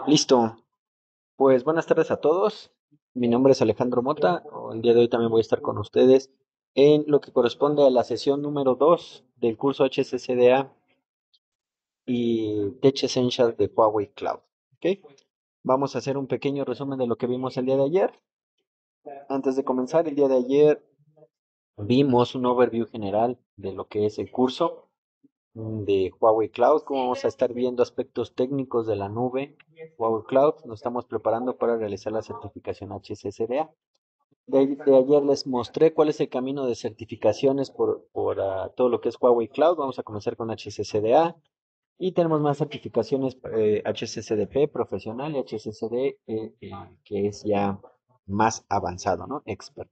Listo. Pues buenas tardes a todos. Mi nombre es Alejandro Mota. El día de hoy también voy a estar con ustedes en lo que corresponde a la sesión número 2 del curso HSCDA y Tech Essentials de Huawei Cloud. ¿Ok? Vamos a hacer un pequeño resumen de lo que vimos el día de ayer. Antes de comenzar, el día de ayer vimos un overview general de lo que es el curso de Huawei Cloud, como vamos a estar viendo aspectos técnicos de la nube Huawei Cloud. Nos estamos preparando para realizar la certificación HSCDA. De ayer les mostré cuál es el camino de certificaciones por todo lo que es Huawei Cloud. Vamos a comenzar con HCCDA y tenemos más certificaciones HCCDP profesional y HCCD que es ya más avanzado, ¿no? Expert.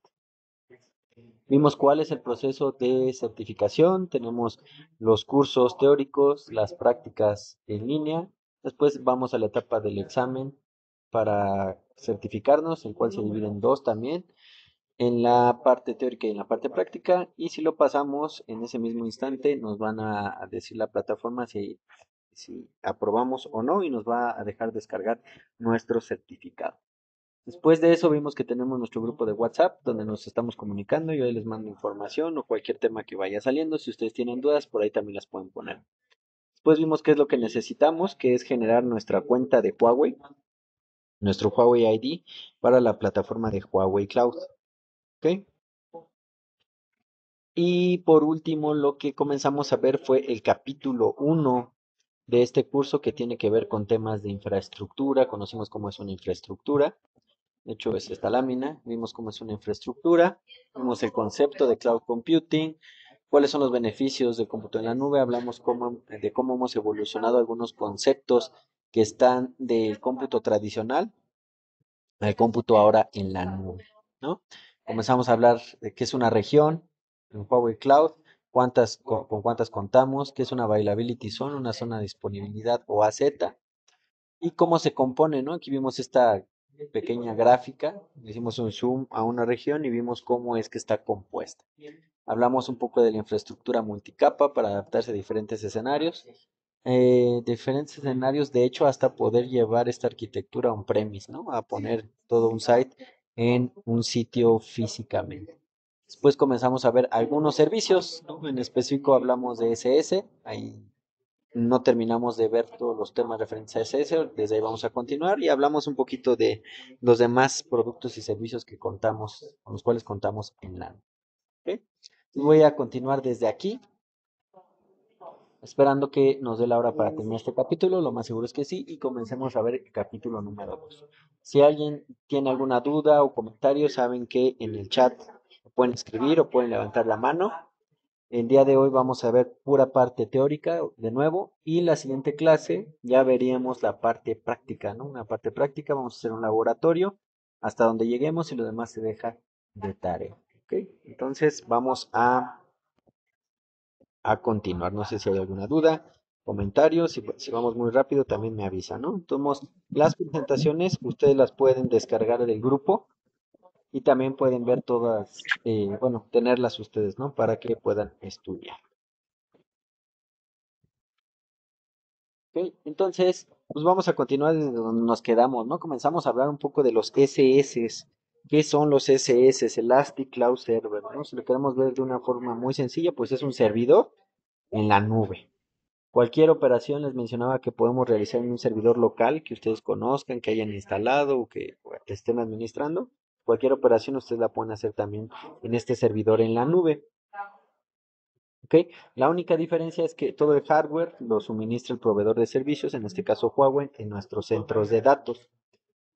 Vimos cuál es el proceso de certificación, tenemos los cursos teóricos, las prácticas en línea, después vamos a la etapa del examen para certificarnos, el cual se divide en dos también, en la parte teórica y en la parte práctica, y si lo pasamos en ese mismo instante nos van a decir la plataforma si aprobamos o no y nos va a dejar descargar nuestro certificado. Después de eso vimos que tenemos nuestro grupo de WhatsApp donde nos estamos comunicando. Yo ahí les mando información o cualquier tema que vaya saliendo. Si ustedes tienen dudas, por ahí también las pueden poner. Después vimos qué es lo que necesitamos, que es generar nuestra cuenta de Huawei, nuestro Huawei ID para la plataforma de Huawei Cloud. ¿Ok? Y por último, lo que comenzamos a ver fue el capítulo 1 de este curso que tiene que ver con temas de infraestructura. Conocimos cómo es una infraestructura. De hecho, es esta lámina. Vimos cómo es una infraestructura. Vimos el concepto de cloud computing. Cuáles son los beneficios del cómputo en la nube. Hablamos de cómo hemos evolucionado algunos conceptos que están del cómputo tradicional al cómputo ahora en la nube, ¿no? Comenzamos a hablar de qué es una región en Huawei Cloud, con cuántas contamos, qué es una availability zone, una zona de disponibilidad o AZ, y cómo se compone, ¿no? Aquí vimos esta pequeña gráfica, hicimos un zoom a una región y vimos cómo es que está compuesta. Hablamos un poco de la infraestructura multicapa para adaptarse a diferentes escenarios, de hecho, hasta poder llevar esta arquitectura on-premise, ¿no? A poner todo un site en un sitio físicamente. Después comenzamos a ver algunos servicios, ¿no? En específico hablamos de SS, ahí no terminamos de ver todos los temas referentes a SS, desde ahí vamos a continuar y hablamos un poquito de los demás productos y servicios que contamos, con los cuales contamos en LAN. ¿Okay? Voy a continuar desde aquí, esperando que nos dé la hora para terminar este capítulo, lo más seguro es que sí, y comencemos a ver el capítulo número 2. Si alguien tiene alguna duda o comentario, saben que en el chat pueden escribir o pueden levantar la mano. El día de hoy vamos a ver pura parte teórica de nuevo y la siguiente clase ya veríamos la parte práctica, ¿no? Una parte práctica, vamos a hacer un laboratorio hasta donde lleguemos y lo demás se deja de tarea. ¿Ok? Entonces vamos a continuar. No sé si hay alguna duda, comentarios, si vamos muy rápido también me avisa, ¿no? Entonces, las presentaciones ustedes las pueden descargar del grupo y también pueden ver todas, bueno, tenerlas ustedes, ¿no? Para que puedan estudiar. Ok, entonces, pues vamos a continuar desde donde nos quedamos, ¿no? Comenzamos a hablar un poco de los SS. ¿Qué son los SS? Elastic Cloud Server, ¿no? Si lo queremos ver de una forma muy sencilla, pues es un servidor en la nube. Cualquier operación les mencionaba que podemos realizar en un servidor local que ustedes conozcan, que hayan instalado o que estén administrando. Cualquier operación ustedes la pueden hacer también en este servidor en la nube. ¿Ok? La única diferencia es que todo el hardware lo suministra el proveedor de servicios, en este caso Huawei, en nuestros centros de datos.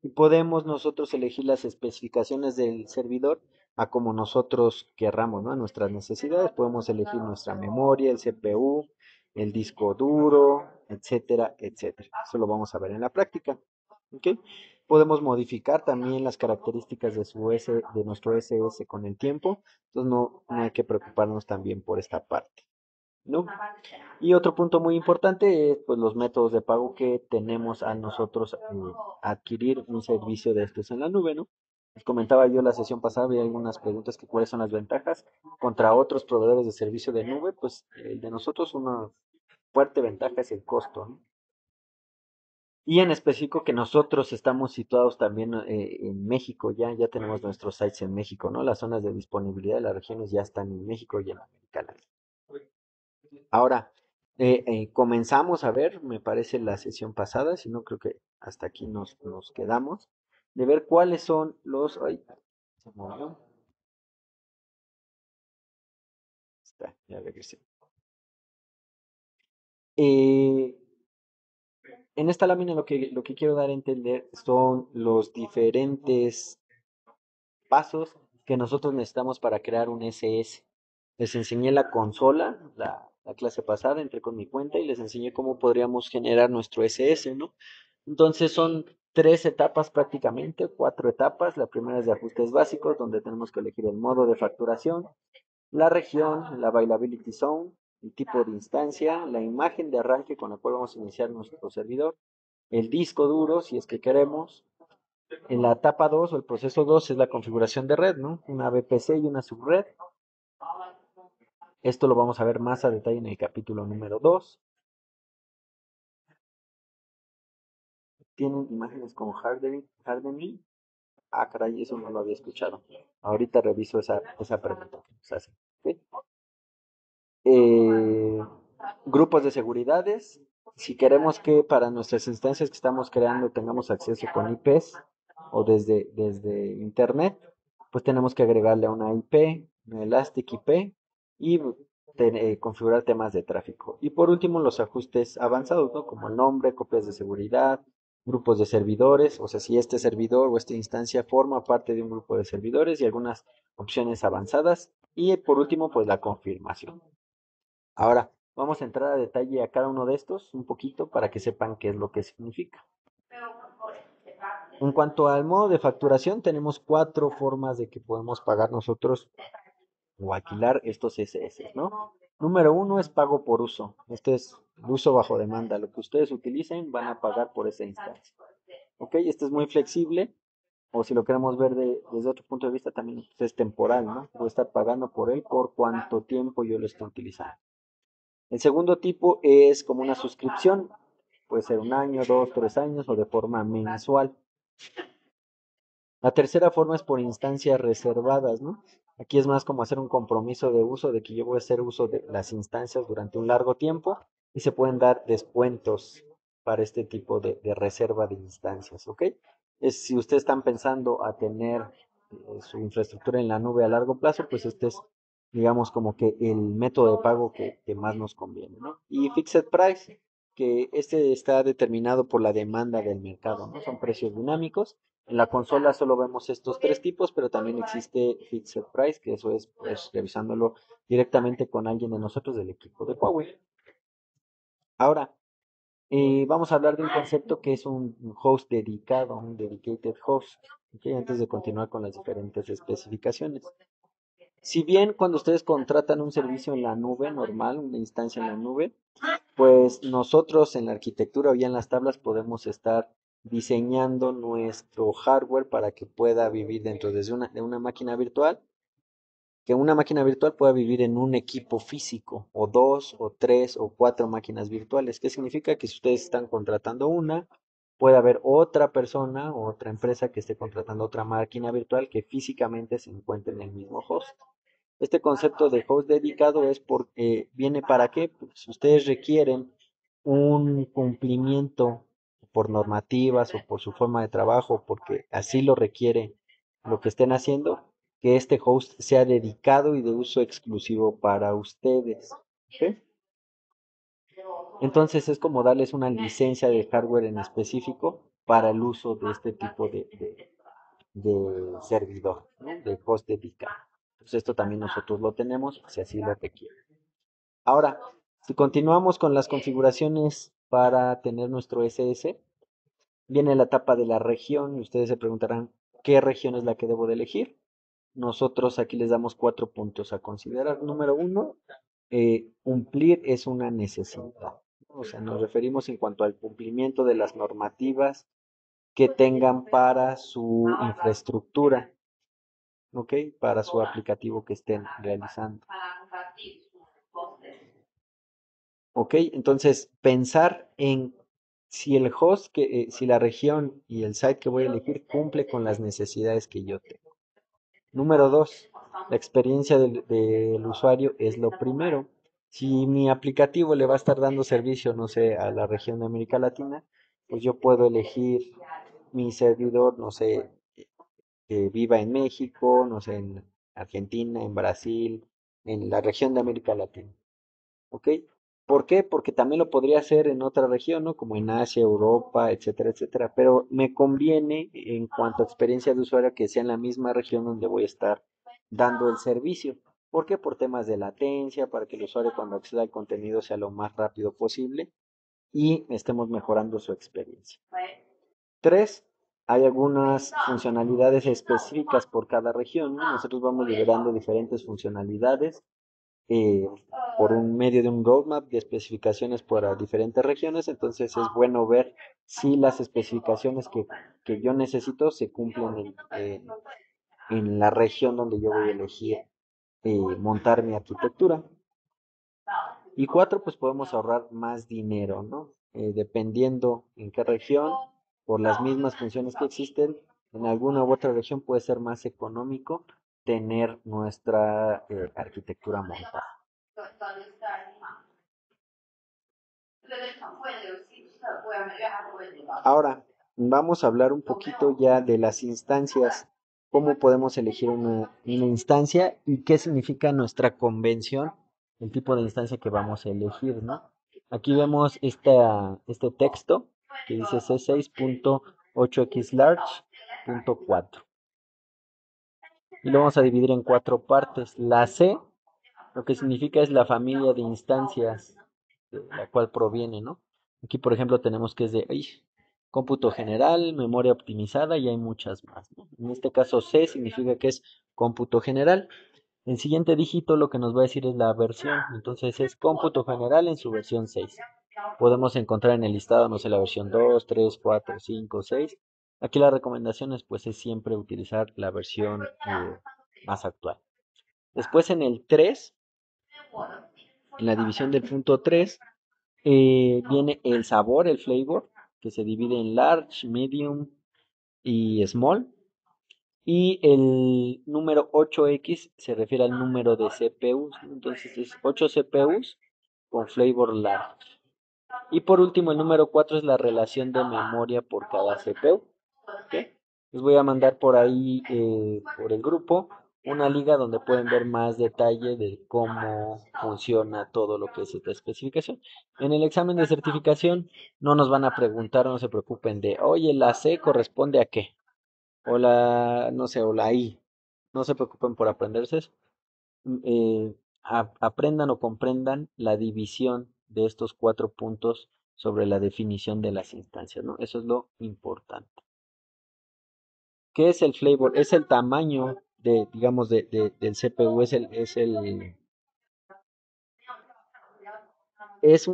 Y podemos nosotros elegir las especificaciones del servidor a como nosotros querramos, ¿no? A nuestras necesidades. Podemos elegir nuestra memoria, el CPU, el disco duro, etcétera, etcétera. Eso lo vamos a ver en la práctica. ¿Ok? Podemos modificar también las características de nuestro SS con el tiempo. Entonces no hay que preocuparnos también por esta parte, ¿no? Y otro punto muy importante es pues, los métodos de pago que tenemos a nosotros adquirir un servicio de estos en la nube, ¿no? Les comentaba yo la sesión pasada, había algunas preguntas que cuáles son las ventajas contra otros proveedores de servicio de nube, pues el de nosotros fuerte ventaja es el costo, ¿no? Y en específico que nosotros estamos situados también en México, ya tenemos nuestros sites en México, ¿no? Las zonas de disponibilidad de las regiones ya están en México y en América Latina. Ahora, comenzamos a ver, me parece la sesión pasada, si no creo que hasta aquí nos quedamos, de ver cuáles son los... Ay, se movió. Está, ya regresé. Eh, en esta lámina lo que quiero dar a entender son los diferentes pasos que nosotros necesitamos para crear un SS. Les enseñé la consola, la clase pasada, entré con mi cuenta y les enseñé cómo podríamos generar nuestro SS, ¿no? Entonces son 3 etapas prácticamente, 4 etapas. La primera es de ajustes básicos, donde tenemos que elegir el modo de facturación, la región, la availability zone, el tipo de instancia, la imagen de arranque con la cual vamos a iniciar nuestro servidor, el disco duro, si es que queremos. En la etapa 2 o el proceso 2 es la configuración de red, ¿no? Una VPC y una subred. Esto lo vamos a ver más a detalle en el capítulo número 2. Tienen imágenes con hardening. Ah, caray, eso no lo había escuchado. Ahorita reviso esa pregunta que nos hacen. ¿Okay? Eh, grupos de seguridades. Si queremos que para nuestras instancias que estamos creando tengamos acceso con IPs o desde Internet, pues tenemos que agregarle una IP, una Elastic IP y configurar temas de tráfico. Y por último, los ajustes avanzados, ¿no? Como el nombre, copias de seguridad, grupos de servidores, o sea, si este servidor o esta instancia forma parte de un grupo de servidores y algunas opciones avanzadas. Y por último, pues la confirmación. Ahora, vamos a entrar a detalle a cada uno de estos un poquito para que sepan qué es lo que significa. En cuanto al modo de facturación, tenemos 4 formas de que podemos pagar nosotros o alquilar estos SS, ¿no? Número 1 es pago por uso. Este es el uso bajo demanda. Lo que ustedes utilicen van a pagar por esa instancia. ¿Ok? Este es muy flexible. O si lo queremos ver desde otro punto de vista, también es temporal, ¿no? Voy a estar pagando por él por cuánto tiempo yo lo estoy utilizando. El segundo tipo es como una suscripción, puede ser 1 año, 2, 3 años o de forma mensual. La tercera forma es por instancias reservadas, ¿no? Aquí es más como hacer un compromiso de uso, de que yo voy a hacer uso de las instancias durante un largo tiempo y se pueden dar descuentos para este tipo de reserva de instancias, ¿ok? Si ustedes están pensando a tener su infraestructura en la nube a largo plazo, pues este es, digamos, como que el método de pago que más nos conviene, ¿no? Y fixed price, que este está determinado por la demanda del mercado, ¿no? Son precios dinámicos. En la consola solo vemos estos 3 tipos, pero también existe Fixed Price, que eso es pues, revisándolo directamente con alguien de nosotros del equipo de Huawei. Ahora, vamos a hablar de un concepto que es un host dedicado, un dedicated host, ¿okay? Antes de continuar con las diferentes especificaciones. Si bien cuando ustedes contratan un servicio en la nube normal, una instancia en la nube, pues nosotros en la arquitectura o ya en las tablas podemos estar diseñando nuestro hardware para que pueda vivir dentro de una máquina virtual, que una máquina virtual pueda vivir en un equipo físico, o 2, o 3, o 4 máquinas virtuales. ¿Qué significa? Que si ustedes están contratando una, puede haber otra persona o otra empresa que esté contratando otra máquina virtual que físicamente se encuentre en el mismo host. Este concepto de host dedicado es porque viene para qué, pues si ustedes requieren un cumplimiento por normativas o por su forma de trabajo, porque así lo requiere lo que estén haciendo, que este host sea dedicado y de uso exclusivo para ustedes. ¿Ok? Entonces es como darles una licencia de hardware en específico para el uso de este tipo de servidor, ¿no? De host dedicado. Entonces esto también nosotros lo tenemos si así lo requiere. Ahora, si continuamos con las configuraciones para tener nuestro SS, viene la etapa de la región y ustedes se preguntarán qué región es la que debo de elegir. Nosotros aquí les damos 4 puntos a considerar. Número 1, cumplir es una necesidad. O sea, nos referimos en cuanto al cumplimiento de las normativas que tengan para su infraestructura, ¿ok? Para su aplicativo que estén realizando. ¿Ok? Entonces, pensar en si el host, si la región y el site que voy a elegir cumple con las necesidades que yo tengo. Número dos, la experiencia del usuario es lo primero. Si mi aplicativo le va a estar dando servicio, no sé, a la región de América Latina, pues yo puedo elegir mi servidor, no sé, que viva en México, no sé, en Argentina, en Brasil, en la región de América Latina. ¿Ok? ¿Por qué? Porque también lo podría hacer en otra región, ¿no? Como en Asia, Europa, etcétera, etcétera. Pero me conviene en cuanto a experiencia de usuario que sea en la misma región donde voy a estar dando el servicio. ¿Por qué? Por temas de latencia, para que el usuario cuando acceda al contenido sea lo más rápido posible y estemos mejorando su experiencia. Tres, hay algunas funcionalidades específicas por cada región, ¿no? Nosotros vamos liberando diferentes funcionalidades eh, por un medio de un roadmap de especificaciones para diferentes regiones, entonces es bueno ver si las especificaciones que yo necesito se cumplen en la región donde yo voy a elegir montar mi arquitectura. Y cuatro, pues podemos ahorrar más dinero, ¿no? Dependiendo en qué región, por las mismas funciones que existen, en alguna u otra región puede ser más económico tener nuestra arquitectura montada. Ahora, vamos a hablar un poquito ya de las instancias, cómo podemos elegir una instancia y qué significa nuestra convención, el tipo de instancia que vamos a elegir, ¿no? Aquí vemos este texto que dice C6.8xlarge.4 y lo vamos a dividir en cuatro partes. La C, lo que significa es la familia de instancias de la cual proviene, ¿no? Aquí, por ejemplo, tenemos que es de cómputo general, memoria optimizada y hay muchas más, ¿no? En este caso, C significa que es cómputo general. El siguiente dígito lo que nos va a decir es la versión, entonces es cómputo general en su versión 6. Podemos encontrar en el listado, no sé, la versión 2, 3, 4, 5, 6. Aquí las recomendaciones pues es siempre utilizar la versión más actual. Después en el 3, en la división del punto 3, viene el sabor, el flavor, que se divide en large, medium y small. Y el número 8X se refiere al número de CPUs, ¿no? Entonces es 8 CPUs con flavor large. Y por último, el número 4 es la relación de memoria por cada CPU. ¿Okay? Les voy a mandar por ahí, por el grupo, una liga donde pueden ver más detalle de cómo funciona todo lo que es esta especificación. En el examen de certificación no nos van a preguntar, no se preocupen de, oye, la C corresponde a qué, o la, no sé, o la I. No se preocupen por aprenderse eso. Aprendan o comprendan la división de estos cuatro puntos sobre la definición de las instancias, ¿no? Eso es lo importante. ¿Qué es el flavor? Es el tamaño de, digamos, del CPU,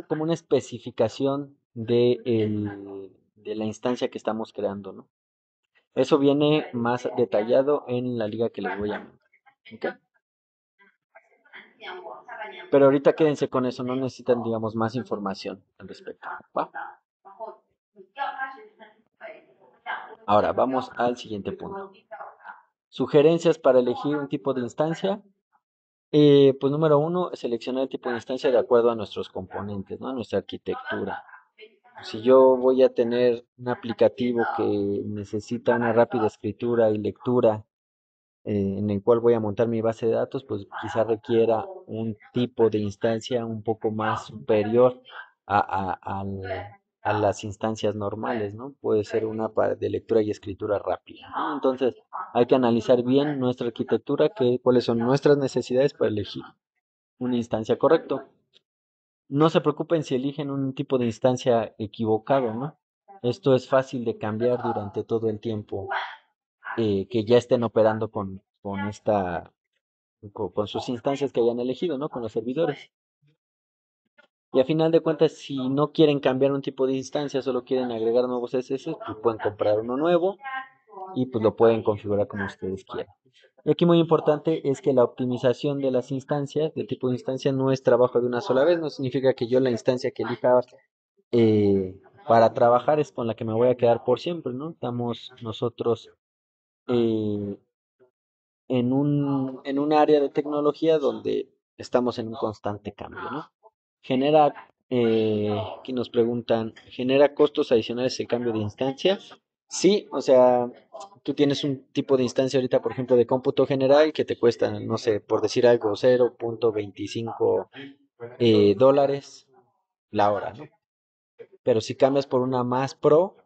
como una especificación de la instancia que estamos creando, ¿no? Eso viene más detallado en la liga que les voy a mandar. ¿Okay? Pero ahorita quédense con eso, no necesitan, digamos, más información al respecto. ¿Va? Ahora, vamos al siguiente punto. Sugerencias para elegir un tipo de instancia. Pues número uno, seleccionar el tipo de instancia de acuerdo a nuestros componentes, ¿no? A nuestra arquitectura. Si yo voy a tener un aplicativo que necesita una rápida escritura y lectura en el cual voy a montar mi base de datos, pues quizá requiera un tipo de instancia un poco más superior a las instancias normales, ¿no? Puede ser una de lectura y escritura rápida, ¿no? Entonces, hay que analizar bien nuestra arquitectura, cuáles son nuestras necesidades para elegir una instancia correcta. No se preocupen si eligen un tipo de instancia equivocado, ¿no? Esto es fácil de cambiar durante todo el tiempo que ya estén operando con sus instancias que hayan elegido, ¿no? Con los servidores. Y a final de cuentas, si no quieren cambiar un tipo de instancia, solo quieren agregar nuevos SS, pues pueden comprar uno nuevo y pues lo pueden configurar como ustedes quieran. Y aquí muy importante es que la optimización de las instancias, del tipo de instancia, no es trabajo de una sola vez, no significa que yo la instancia que elija eh, para trabajar es con la que me voy a quedar por siempre, ¿no? Estamos nosotros eh, en un área de tecnología donde estamos en un constante cambio, ¿no? Aquí nos preguntan, ¿genera costos adicionales el cambio de instancia? Sí, o sea, tú tienes un tipo de instancia ahorita, por ejemplo, de cómputo general que te cuesta, no sé, por decir algo, 0.25 dólares la hora, ¿no? Pero si cambias por una más pro,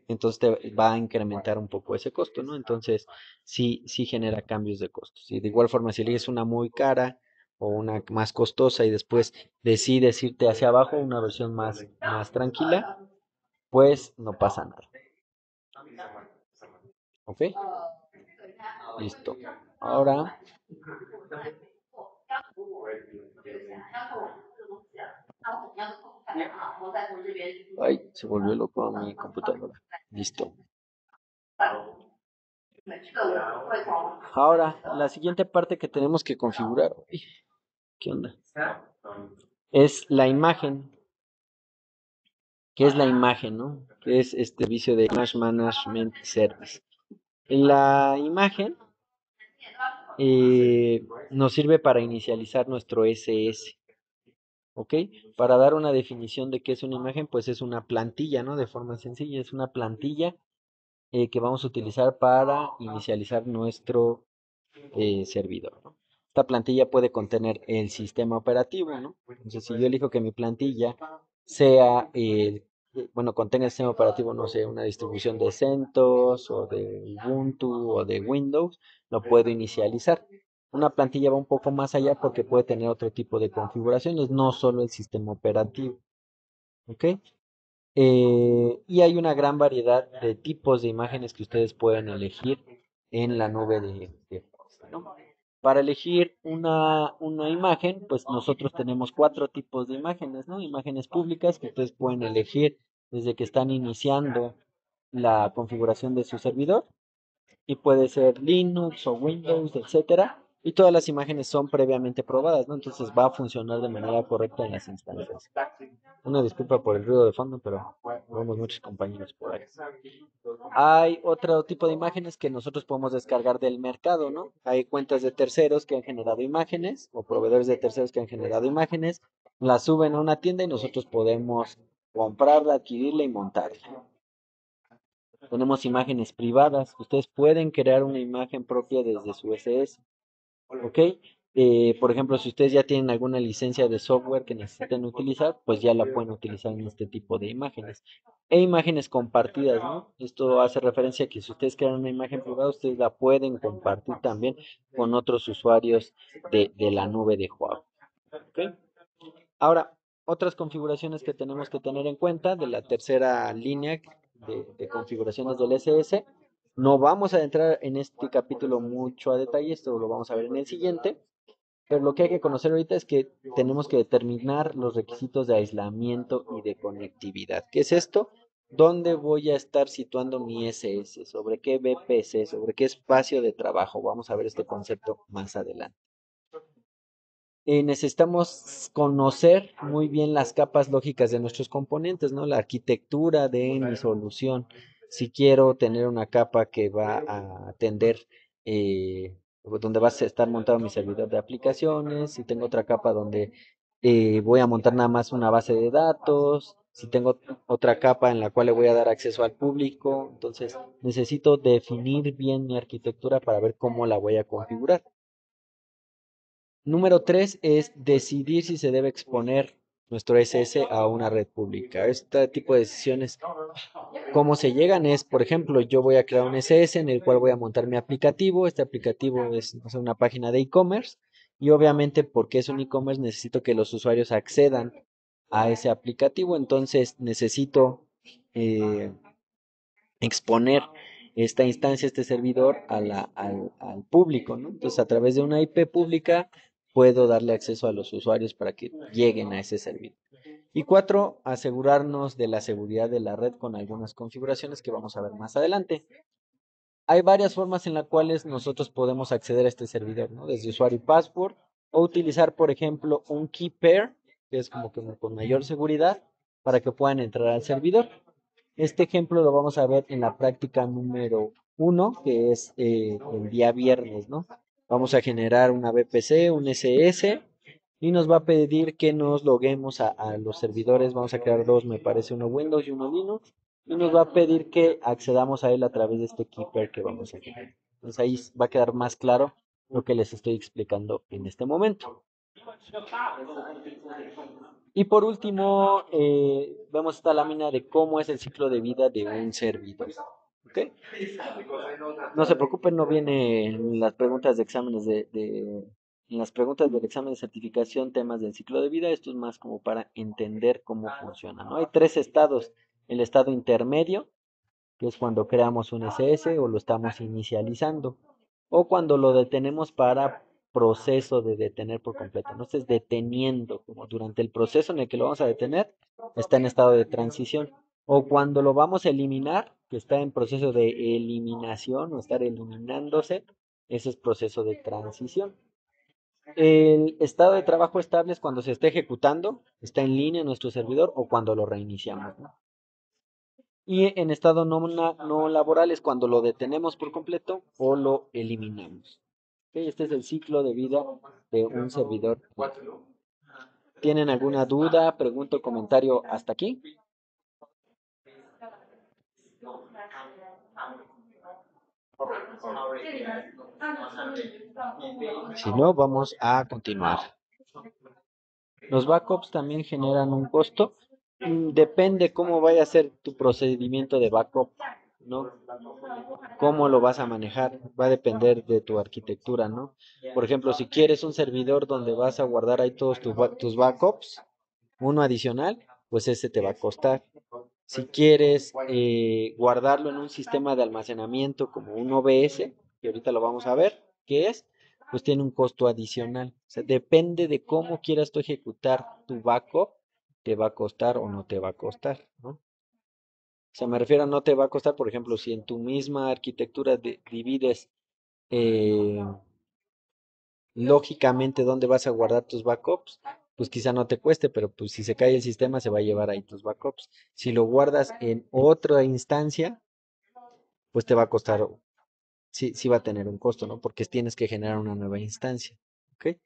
entonces te va a incrementar un poco ese costo, ¿no? Entonces, sí genera cambios de costos. Y de igual forma, si eliges una muy cara o una más costosa y después decides irte hacia abajo, una versión más tranquila, pues no pasa nada. ¿Ok? Listo. Ahora, ay, se volvió loco mi computadora. Listo. Ahora, la siguiente parte que tenemos que configurar, uy, ¿qué onda? Es la imagen. ¿Qué es la imagen, no? ¿Qué es este servicio de Image Management Service? La imagen nos sirve para inicializar nuestro SS, ¿ok? Para dar una definición de qué es una imagen, pues es una plantilla, ¿no? De forma sencilla, es una plantilla que vamos a utilizar para inicializar nuestro servidor, ¿no? Esta plantilla puede contener el sistema operativo, ¿no? Entonces, si yo elijo que mi plantilla sea, bueno, contenga el sistema operativo, no sé, una distribución de CentOS o de Ubuntu o de Windows, lo puedo inicializar. Una plantilla va un poco más allá porque puede tener otro tipo de configuraciones, no solo el sistema operativo, ¿ok? Y hay una gran variedad de tipos de imágenes que ustedes pueden elegir en la nube de Host, ¿no? Para elegir una imagen, pues nosotros tenemos cuatro tipos de imágenes, ¿no? Imágenes públicas que ustedes pueden elegir desde que están iniciando la configuración de su servidor y puede ser Linux o Windows, etcétera. Y todas las imágenes son previamente probadas, ¿no? Entonces va a funcionar de manera correcta en las instancias. Una disculpa por el ruido de fondo, pero vemos muchos compañeros por ahí. Hay otro tipo de imágenes que nosotros podemos descargar del mercado, ¿no? Hay cuentas de terceros que han generado imágenes o proveedores de terceros que han generado imágenes, las suben a una tienda y nosotros podemos comprarla, adquirirla y montarla. Tenemos imágenes privadas. Ustedes pueden crear una imagen propia desde su SS. ¿Ok? Por ejemplo, si ustedes ya tienen alguna licencia de software que necesiten utilizar, pues ya la pueden utilizar en este tipo de imágenes. E imágenes compartidas, ¿no? Esto hace referencia a que si ustedes crean una imagen privada, ustedes la pueden compartir también con otros usuarios de la nube de Huawei. ¿Ok? Ahora, otras configuraciones que tenemos que tener en cuenta de la tercera línea de configuraciones del SS. No vamos a entrar en este capítulo mucho a detalle, esto lo vamos a ver en el siguiente, pero lo que hay que conocer ahorita es que tenemos que determinar los requisitos de aislamiento y de conectividad. ¿Qué es esto? ¿Dónde voy a estar situando mi SS? ¿Sobre qué VPC? ¿Sobre qué espacio de trabajo? Vamos a ver este concepto más adelante. Necesitamos conocer muy bien las capas lógicas de nuestros componentes, ¿no? La arquitectura de mi solución. Si quiero tener una capa que va a atender, donde va a estar montado mi servidor de aplicaciones, si tengo otra capa donde voy a montar nada más una base de datos, si tengo otra capa en la cual le voy a dar acceso al público, entonces necesito definir bien mi arquitectura para ver cómo la voy a configurar. Número 3 es decidir si se debe exponer nuestro SS a una red pública. Este tipo de decisiones, cómo se llegan es, por ejemplo, yo voy a crear un SS en el cual voy a montar mi aplicativo. Este aplicativo es, no sé, una página de e-commerce y obviamente porque es un e-commerce necesito que los usuarios accedan a ese aplicativo. Entonces necesito exponer esta instancia, este servidor al público, ¿no? Entonces, a través de una IP pública puedo darle acceso a los usuarios para que lleguen a ese servidor. Y cuatro, asegurarnos de la seguridad de la red con algunas configuraciones que vamos a ver más adelante. Hay varias formas en las cuales nosotros podemos acceder a este servidor, ¿no? Desde usuario y password, o utilizar, por ejemplo, un key pair, que es como que con mayor seguridad, para que puedan entrar al servidor. Este ejemplo lo vamos a ver en la práctica número 1, que es el día viernes, ¿no? Vamos a generar una VPC, un SS, y nos va a pedir que nos loguemos a los servidores. Vamos a crear dos, me parece, uno Windows y uno Linux, y nos va a pedir que accedamos a él a través de este keeper que vamos a generar. Entonces ahí va a quedar más claro lo que les estoy explicando en este momento. Y por último, vemos esta lámina de cómo es el ciclo de vida de un servidor. ¿Ok? No se preocupen, no viene en las preguntas de exámenes en las preguntas del examen de certificación temas del ciclo de vida. Esto es más como para entender cómo funciona, ¿no? Hay tres estados: el estado intermedio, que es cuando creamos un SS o lo estamos inicializando, o cuando lo detenemos para proceso de detener por completo. Entonces, deteniendo, como durante el proceso en el que lo vamos a detener, está en estado de transición. O cuando lo vamos a eliminar, que está en proceso de eliminación o estar eliminándose, ese es proceso de transición. El estado de trabajo estable es cuando se está ejecutando, está en línea en nuestro servidor, o cuando lo reiniciamos, ¿no? Y en estado no laboral es cuando lo detenemos por completo o lo eliminamos. Ok, este es el ciclo de vida de un servidor. ¿Tienen alguna duda, pregunta o comentario hasta aquí? Si no, vamos a continuar. Los backups también generan un costo. Depende cómo vaya a ser tu procedimiento de backup, ¿no? Cómo lo vas a manejar, va a depender de tu arquitectura, ¿no? Por ejemplo, si quieres un servidor donde vas a guardar ahí todos tus backups, uno adicional, pues ese te va a costar. Si quieres guardarlo en un sistema de almacenamiento como un OBS, que ahorita lo vamos a ver, ¿qué es? Pues tiene un costo adicional. O sea, depende de cómo quieras tú ejecutar tu backup, te va a costar o no te va a costar, ¿no? O sea, me refiero a no te va a costar, por ejemplo, si en tu misma arquitectura divides eh, lógicamente dónde vas a guardar tus backups, pues quizá no te cueste, pero pues si se cae el sistema se va a llevar ahí tus backups. Si lo guardas en otra instancia, pues te va a costar, sí, sí va a tener un costo, ¿no? Porque tienes que generar una nueva instancia, ¿ok?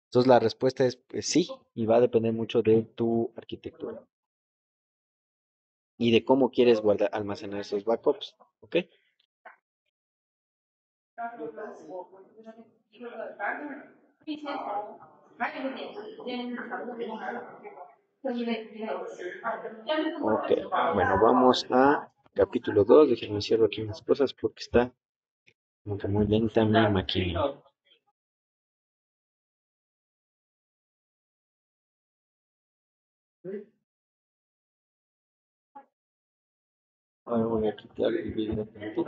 Entonces la respuesta es pues sí, y va a depender mucho de tu arquitectura y de cómo quieres guardar, almacenar esos backups, ¿ok? Ok, bueno, vamos a capítulo 2. Déjenme cierro aquí unas cosas porque está como que muy lenta mi máquina. Ahora voy a quitar el video tantito.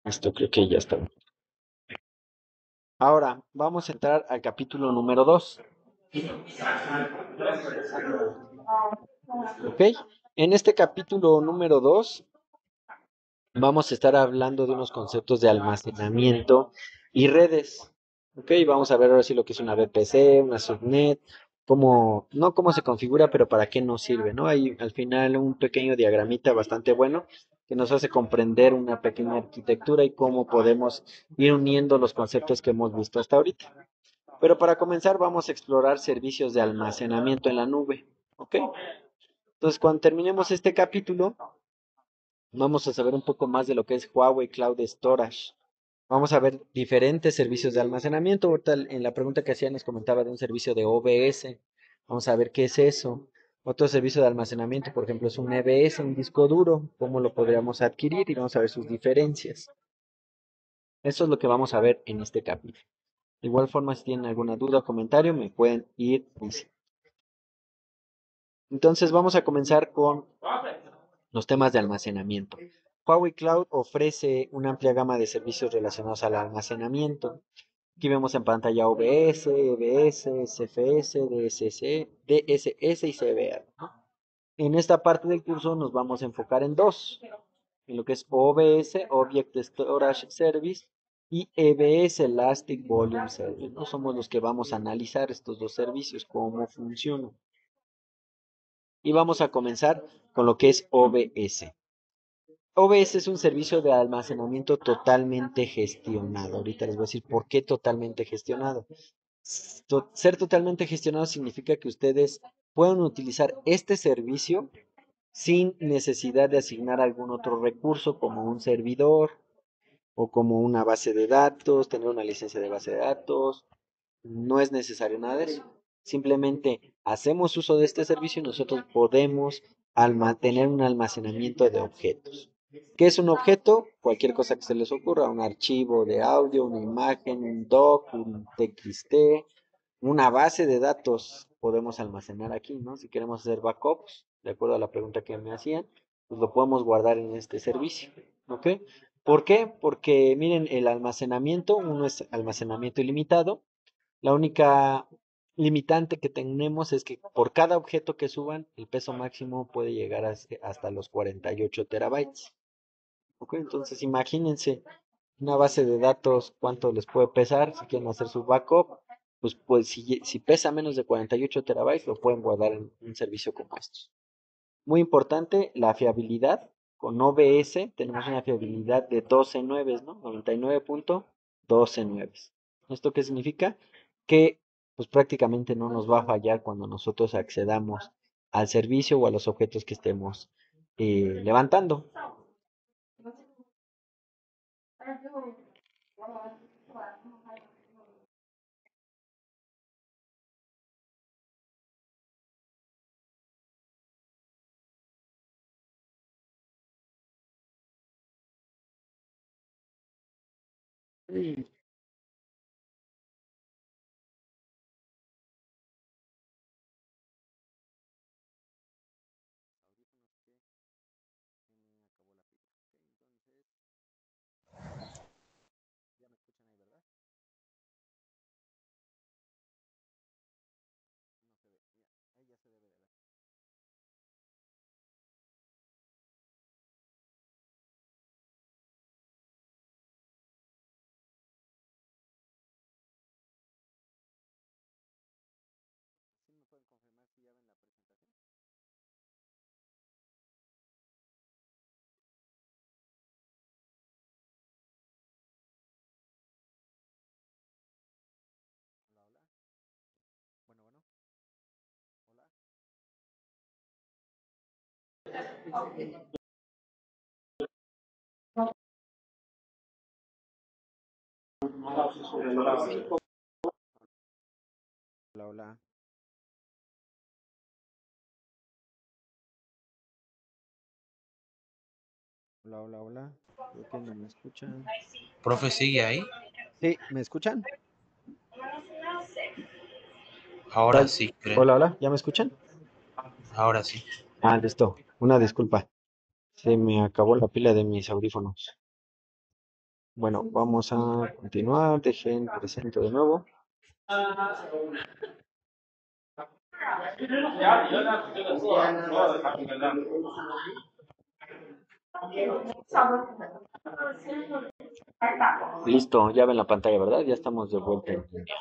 Esto creo que ya está. Ahora vamos a entrar al capítulo número 2. ¿Ok? En este capítulo número 2 vamos a estar hablando de unos conceptos de almacenamiento y redes. Ok, vamos a ver ahora sí lo que es una VPC, una subnet, no cómo se configura, pero para qué nos sirve, ¿no? Hay al final un pequeño diagramita bastante bueno que nos hace comprender una pequeña arquitectura y cómo podemos ir uniendo los conceptos que hemos visto hasta ahorita. Pero para comenzar vamos a explorar servicios de almacenamiento en la nube, ¿ok? Entonces, cuando terminemos este capítulo, vamos a saber un poco más de lo que es Huawei Cloud Storage. Vamos a ver diferentes servicios de almacenamiento. Ahorita en la pregunta que hacía nos comentaba de un servicio de OBS. Vamos a ver qué es eso. Otro servicio de almacenamiento, por ejemplo, es un EBS, un disco duro. ¿Cómo lo podríamos adquirir? Y vamos a ver sus diferencias. Eso es lo que vamos a ver en este capítulo. De igual forma, si tienen alguna duda o comentario, me pueden ir diciendo. Entonces, vamos a comenzar con los temas de almacenamiento. Huawei Cloud ofrece una amplia gama de servicios relacionados al almacenamiento. Aquí vemos en pantalla OBS, EBS, CFS, DSS y CBR, ¿no? En esta parte del curso nos vamos a enfocar en dos, en lo que es OBS, Object Storage Service, y EBS, Elastic Volume Service. No somos los que vamos a analizar estos dos servicios, cómo funcionan. Y vamos a comenzar con lo que es OBS. OBS es un servicio de almacenamiento totalmente gestionado. Ahorita les voy a decir por qué totalmente gestionado. Ser totalmente gestionado significa que ustedes pueden utilizar este servicio sin necesidad de asignar algún otro recurso como un servidor o como una base de datos, tener una licencia de base de datos. No es necesario nada de eso. Simplemente hacemos uso de este servicio y nosotros podemos tener un almacenamiento de objetos. ¿Qué es un objeto? Cualquier cosa que se les ocurra, un archivo de audio, una imagen, un doc, un TXT, una base de datos podemos almacenar aquí, ¿no? Si queremos hacer backups, de acuerdo a la pregunta que me hacían, pues lo podemos guardar en este servicio, ¿ok? ¿Por qué? Porque miren, el almacenamiento, uno es almacenamiento ilimitado. La única limitante que tenemos es que por cada objeto que suban, el peso máximo puede llegar hasta los 48 terabytes. ¿Ok? Entonces imagínense una base de datos, cuánto les puede pesar si quieren hacer su backup. Pues si pesa menos de 48 terabytes, lo pueden guardar en un servicio como estos. Muy importante, la fiabilidad. Con OBS tenemos una fiabilidad de 12 nueves, ¿no? 99.12 nueves. ¿Esto qué significa? Que pues prácticamente no nos va a fallar cuando nosotros accedamos al servicio o a los objetos que estemos levantando. Hola, hola, hola, hola, hola. Creo que no me escuchan. Profe, sigue ahí. Sí, ¿me escuchan? Ahora sí, creo. Hola, hola, ¿ya me escuchan? Ahora sí. Ah, listo. Una disculpa. Se me acabó la pila de mis audífonos. Bueno, vamos a continuar. Dejen presento de nuevo. Listo, ya ven la pantalla, ¿verdad? Ya estamos de vuelta en línea.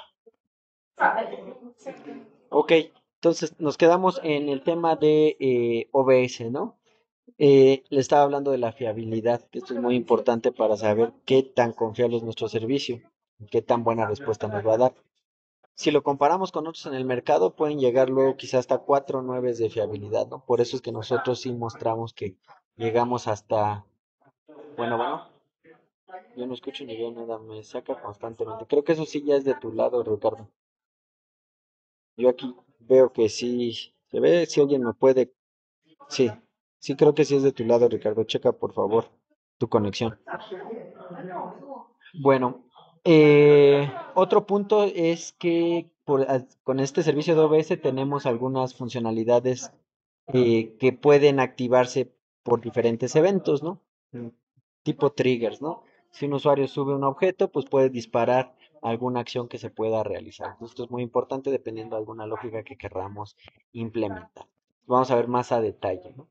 Ok, entonces nos quedamos en el tema de OBS, ¿no? Le estaba hablando de la fiabilidad, que esto es muy importante para saber qué tan confiable es nuestro servicio, qué tan buena respuesta nos va a dar. Si lo comparamos con otros en el mercado, pueden llegar luego quizás hasta 4 nueves de fiabilidad, ¿no? Por eso es que nosotros sí mostramos que llegamos hasta, bueno, yo no escucho ni veo nada, me saca constantemente. Creo que eso sí ya es de tu lado, Ricardo. Yo aquí veo que sí se ve, si alguien me puede, sí, sí creo que sí es de tu lado, Ricardo. Checa por favor tu conexión. Bueno, otro punto es que con este servicio de OBS tenemos algunas funcionalidades que pueden activarse por diferentes eventos, ¿no? tipo triggers, ¿no? Si un usuario sube un objeto, pues puede disparar alguna acción que se pueda realizar. Esto es muy importante dependiendo de alguna lógica que querramos implementar. Vamos a ver más a detalle, ¿no?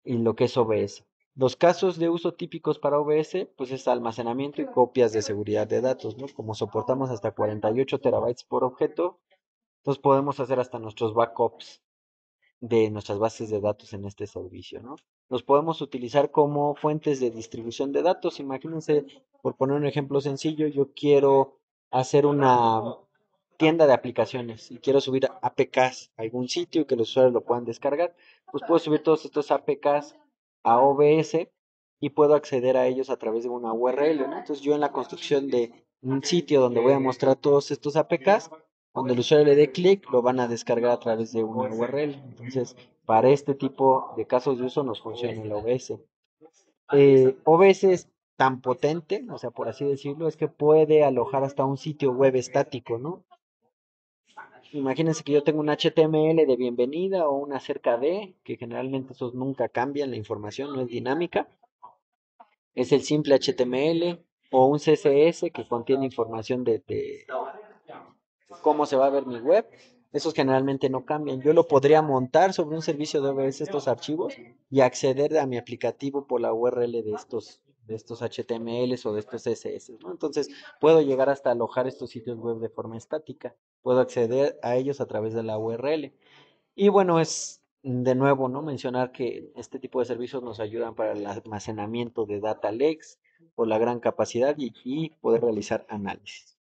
Y lo que es OBS. Los casos de uso típicos para OBS, pues es almacenamiento y copias de seguridad de datos, ¿no? Como soportamos hasta 48 terabytes por objeto, entonces podemos hacer hasta nuestros backups de nuestras bases de datos en este servicio, ¿no? Los podemos utilizar como fuentes de distribución de datos. Imagínense, por poner un ejemplo sencillo, yo quiero hacer una tienda de aplicaciones y quiero subir APKs a algún sitio y que los usuarios lo puedan descargar, pues puedo subir todos estos APKs a OBS y puedo acceder a ellos a través de una URL, ¿no? Entonces yo en la construcción de un sitio donde voy a mostrar todos estos APKs, cuando el usuario le dé clic, lo van a descargar a través de una URL. Entonces, para este tipo de casos de uso nos funciona el OBS. OBS es tan potente, o sea, por así decirlo, es que puede alojar hasta un sitio web estático, ¿no? Imagínense que yo tengo un HTML de bienvenida o una acerca de, que generalmente esos nunca cambian, la información no es dinámica. Es el simple HTML o un CSS que contiene información de cómo se va a ver mi web. Esos generalmente no cambian. Yo lo podría montar sobre un servicio de OBS estos archivos y acceder a mi aplicativo por la URL de estos HTMLs o de estos CSS, ¿no? Entonces puedo llegar hasta alojar estos sitios web de forma estática. Puedo acceder a ellos a través de la URL. Y bueno, es de nuevo, ¿no? Mencionar que este tipo de servicios nos ayudan para el almacenamiento de data lakes por la gran capacidad y poder realizar análisis.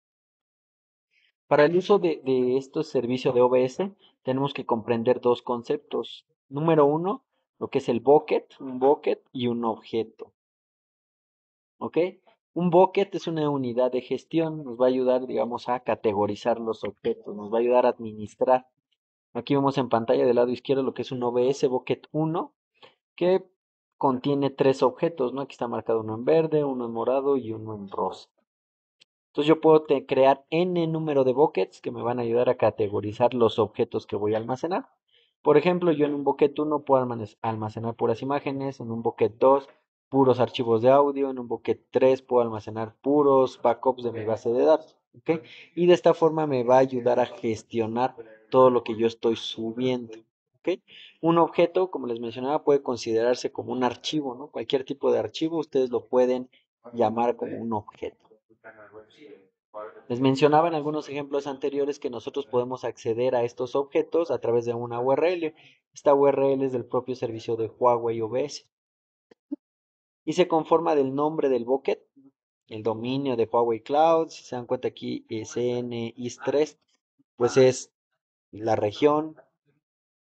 Para el uso de estos servicios de OBS, tenemos que comprender dos conceptos. Número uno, lo que es el bucket, un bucket y un objeto. ¿Ok? Un bucket es una unidad de gestión, nos va a ayudar, digamos, a categorizar los objetos, nos va a ayudar a administrar. Aquí vemos en pantalla del lado izquierdo lo que es un OBS Bucket 1, que contiene tres objetos, ¿no? Aquí está marcado uno en verde, uno en morado y uno en rosa. Entonces yo puedo crear n número de buckets que me van a ayudar a categorizar los objetos que voy a almacenar. Por ejemplo, yo en un bucket 1 puedo almacenar puras imágenes, en un bucket 2 puros archivos de audio, en un bucket 3 puedo almacenar puros backups de mi base de datos. ¿Ok? Y de esta forma me va a ayudar a gestionar todo lo que yo estoy subiendo. ¿Ok? Un objeto, como les mencionaba, puede considerarse como un archivo, ¿no? Cualquier tipo de archivo ustedes lo pueden llamar como un objeto. Les mencionaba en algunos ejemplos anteriores que nosotros podemos acceder a estos objetos a través de una URL. Esta URL es del propio servicio de Huawei OBS y se conforma del nombre del bucket, el dominio de Huawei Cloud. Si se dan cuenta aquí, CNIS3, pues es la región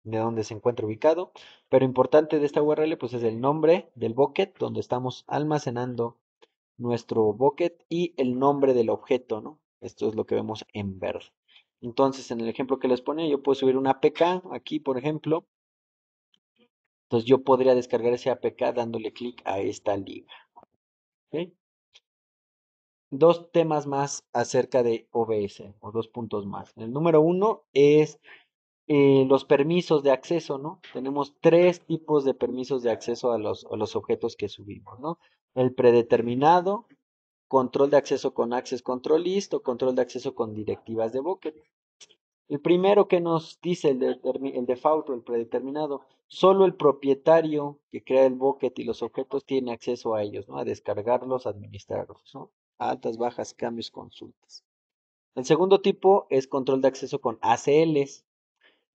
de donde se encuentra ubicado. Pero importante de esta URL, pues es el nombre del bucket donde estamos almacenando nuestro bucket y el nombre del objeto, ¿no? Esto es lo que vemos en verde. Entonces, en el ejemplo que les ponía, yo puedo subir una APK aquí, por ejemplo. Entonces, yo podría descargar ese APK dándole clic a esta liga. ¿Okay? Dos temas más acerca de OBS, o dos puntos más. El número uno es los permisos de acceso, ¿no? Tenemos tres tipos de permisos de acceso a los objetos que subimos, ¿no? El predeterminado, control de acceso con Access Control List o control de acceso con directivas de bucket. El primero que nos dice el default o el predeterminado, solo el propietario que crea el bucket y los objetos tiene acceso a ellos, ¿no? A descargarlos, administrarlos, ¿no? Altas, bajas, cambios, consultas. El segundo tipo es control de acceso con ACLs,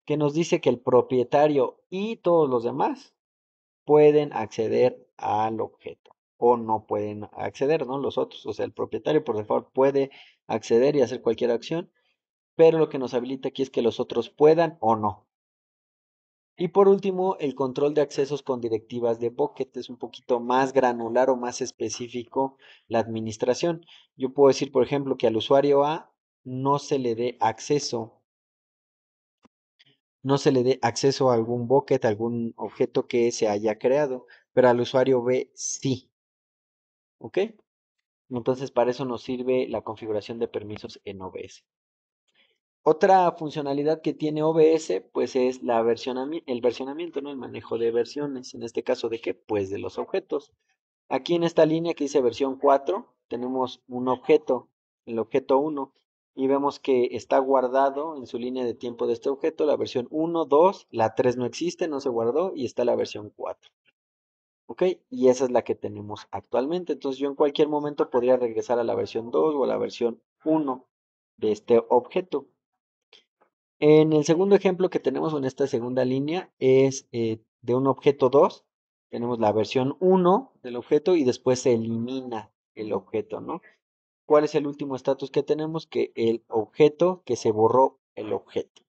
que nos dice que el propietario y todos los demás pueden acceder al objeto o no pueden acceder, ¿no? Los otros, o sea, el propietario por default puede acceder y hacer cualquier acción, pero lo que nos habilita aquí es que los otros puedan o no. Y por último, el control de accesos con directivas de bucket es un poquito más granular o más específico la administración. Yo puedo decir, por ejemplo, que al usuario A no se le dé acceso, no se le dé acceso a algún bucket, a algún objeto que se haya creado, pero al usuario B sí. ¿Ok? Entonces, para eso nos sirve la configuración de permisos en OBS. Otra funcionalidad que tiene OBS, pues es el versionamiento, ¿no? El manejo de versiones. En este caso, ¿de qué? Pues de los objetos. Aquí en esta línea que dice versión 4, tenemos un objeto, el objeto 1, y vemos que está guardado en su línea de tiempo de este objeto la versión 1, 2, la 3 no existe, no se guardó, y está la versión 4. ¿Ok? Y esa es la que tenemos actualmente. Entonces yo en cualquier momento podría regresar a la versión 2 o a la versión 1 de este objeto. En el segundo ejemplo que tenemos en esta segunda línea es de un objeto 2. Tenemos la versión 1 del objeto y después se elimina el objeto, ¿no? ¿Cuál es el último estatus que tenemos? Que el objeto, que se borró el objeto.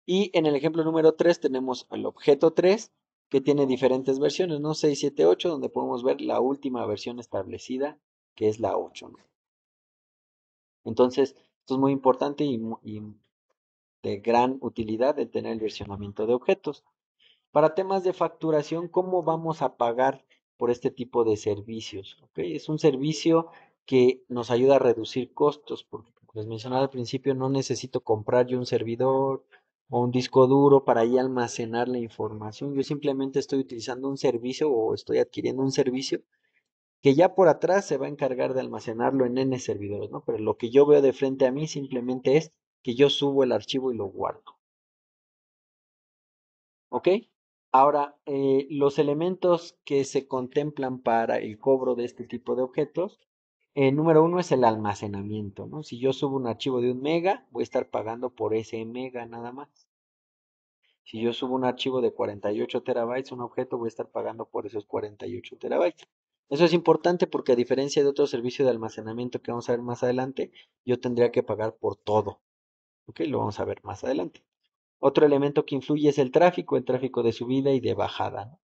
Y en el ejemplo número 3 tenemos el objeto 3 que tiene diferentes versiones, ¿no? 6, 7, 8, donde podemos ver la última versión establecida, que es la 8, ¿no? Entonces, esto es muy importante y de gran utilidad el tener el versionamiento de objetos. Para temas de facturación, ¿cómo vamos a pagar por este tipo de servicios? ¿Okay? Es un servicio que nos ayuda a reducir costos, porque como les mencionaba al principio, no necesito comprar yo un servidor o un disco duro para ahí almacenar la información. Yo simplemente estoy utilizando un servicio o estoy adquiriendo un servicio que ya por atrás se va a encargar de almacenarlo en N servidores, ¿no? Pero lo que yo veo de frente a mí simplemente es que yo subo el archivo y lo guardo. ¿Ok? Ahora, los elementos que se contemplan para el cobro de este tipo de objetos, número uno es el almacenamiento, ¿no? Si yo subo un archivo de 1 mega, voy a estar pagando por ese mega nada más. Si yo subo un archivo de 48 terabytes, un objeto, voy a estar pagando por esos 48 terabytes. Eso es importante porque a diferencia de otro servicio de almacenamiento que vamos a ver más adelante, yo tendría que pagar por todo. ¿Ok? Lo vamos a ver más adelante. Otro elemento que influye es el tráfico de subida y de bajada, ¿no?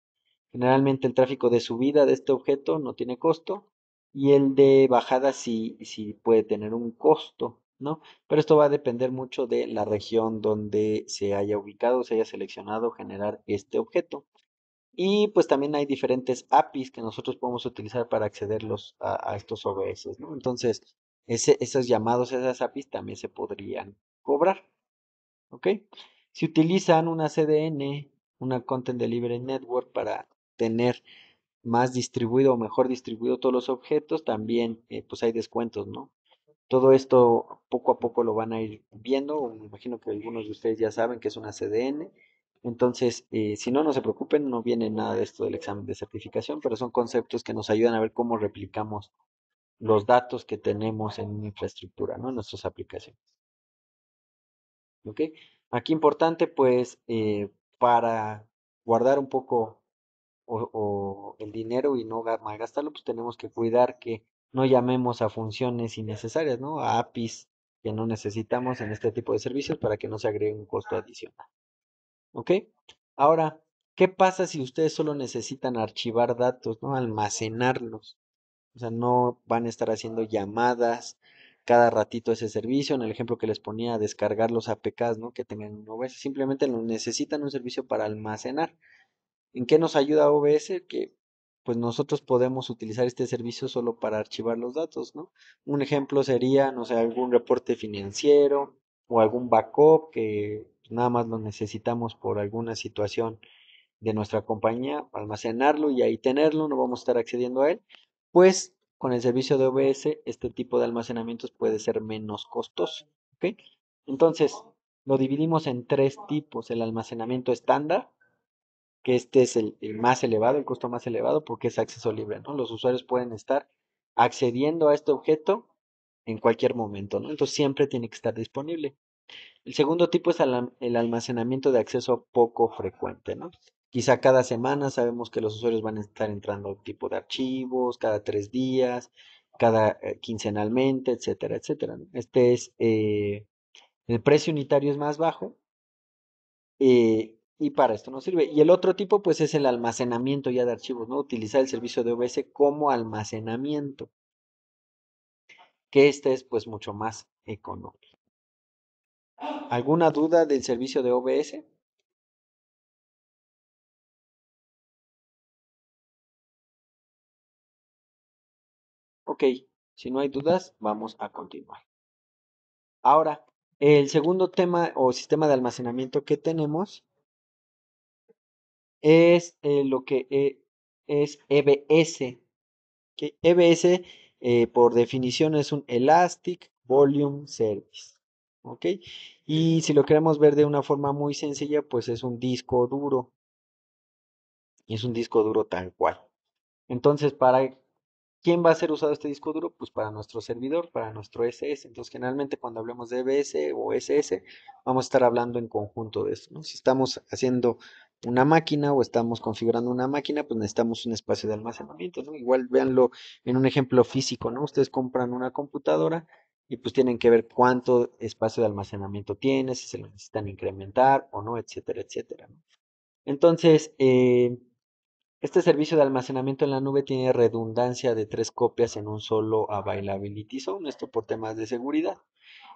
Generalmente el tráfico de subida de este objeto no tiene costo y el de bajada sí puede tener un costo, ¿no? Pero esto va a depender mucho de la región donde se haya ubicado, se haya seleccionado generar este objeto. Y pues también hay diferentes APIs que nosotros podemos utilizar para acceder a estos OBS, ¿no? Entonces, esos llamados, esas APIs también se podrían cobrar. ¿Ok? Si utilizan una CDN, una Content Delivery Network, para tener más distribuido o mejor distribuido todos los objetos, también pues hay descuentos, ¿no? Todo esto poco a poco lo van a ir viendo, me imagino que algunos de ustedes ya saben que es una CDN, entonces si no, no se preocupen, no viene nada de esto del examen de certificación, pero son conceptos que nos ayudan a ver cómo replicamos los datos que tenemos en una infraestructura, ¿no? En nuestras aplicaciones. ¿Ok? Aquí importante, pues, para guardar un poco o el dinero y no malgastarlo, pues tenemos que cuidar que no llamemos a funciones innecesarias, ¿no? A APIs que no necesitamos en este tipo de servicios para que no se agregue un costo adicional. ¿Ok? Ahora, ¿qué pasa si ustedes solo necesitan archivar datos, ¿no? Almacenarlos. O sea, no van a estar haciendo llamadas cada ratito a ese servicio. En el ejemplo que les ponía, descargar los APKs, ¿no? Que tengan un OBS. Simplemente necesitan un servicio para almacenar. ¿En qué nos ayuda OBS? Que pues nosotros podemos utilizar este servicio solo para archivar los datos, ¿no? Un ejemplo sería, no sé, algún reporte financiero o algún backup que nada más lo necesitamos por alguna situación de nuestra compañía, almacenarlo y ahí tenerlo, no vamos a estar accediendo a él, pues con el servicio de OBS este tipo de almacenamientos puede ser menos costoso, ¿ok? Entonces, lo dividimos en tres tipos: el almacenamiento estándar, que este es el más elevado, el costo más elevado porque es acceso libre, ¿no? Los usuarios pueden estar accediendo a este objeto en cualquier momento, ¿no? Entonces siempre tiene que estar disponible. El segundo tipo es el almacenamiento de acceso poco frecuente, ¿no? Quizá cada semana sabemos que los usuarios van a estar entrando tipo de archivos, cada 3 días, cada quincenalmente, etcétera, etcétera, ¿no? El precio unitario es más bajo y para esto nos sirve. Y el otro tipo pues es el almacenamiento ya de archivos, ¿no? Utilizar el servicio de OBS como almacenamiento, que este es pues mucho más económico. ¿Alguna duda del servicio de OBS? Ok, si no hay dudas, vamos a continuar. Ahora, el segundo tema o sistema de almacenamiento que tenemos es es EBS, que EBS por definición es un Elastic Volume Service, ¿ok? Y si lo queremos ver de una forma muy sencilla, pues es un disco duro, y es un disco duro tal cual. Entonces, ¿para quién va a ser usado este disco duro? Pues para nuestro servidor, para nuestro SS. Entonces, generalmente cuando hablemos de EBS o SS, vamos a estar hablando en conjunto de esto, ¿no? Si estamos haciendo una máquina o estamos configurando una máquina, pues necesitamos un espacio de almacenamiento, ¿no? Igual véanlo en un ejemplo físico, ¿no? Ustedes compran una computadora y pues tienen que ver cuánto espacio de almacenamiento tiene, si se lo necesitan incrementar o no, etcétera, etcétera, ¿no? Entonces, este servicio de almacenamiento en la nube tiene redundancia de 3 copias en un solo Availability Zone, esto por temas de seguridad,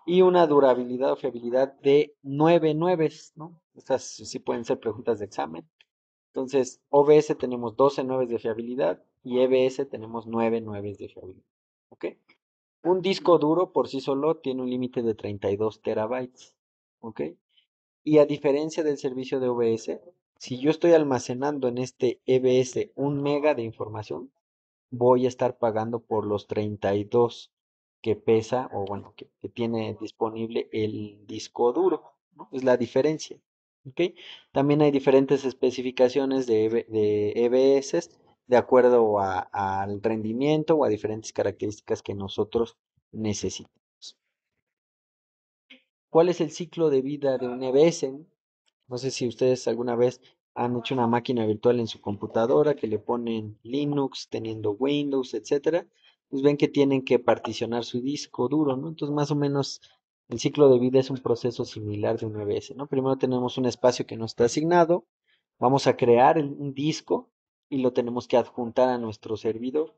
y una durabilidad o fiabilidad de 9 nueves, ¿no? Estas sí pueden ser preguntas de examen. Entonces, OBS tenemos 12 nueves de fiabilidad y EBS tenemos 9 nueves de fiabilidad. ¿Ok? Un disco duro por sí solo tiene un límite de 32 terabytes. ¿Ok? Y a diferencia del servicio de OBS, si yo estoy almacenando en este EBS 1 mega de información, voy a estar pagando por los 32 que pesa o bueno, que tiene disponible el disco duro, ¿no? Es la diferencia. ¿Ok? También hay diferentes especificaciones de EBS de acuerdo al rendimiento o a diferentes características que nosotros necesitamos. ¿Cuál es el ciclo de vida de un EBS? No sé si ustedes alguna vez han hecho una máquina virtual en su computadora que le ponen Linux, teniendo Windows, etcétera. Pues ven que tienen que particionar su disco duro, ¿no? Entonces, más o menos el ciclo de vida es un proceso similar de un EBS, ¿no? Primero tenemos un espacio que nos está asignado, vamos a crear un disco y lo tenemos que adjuntar a nuestro servidor.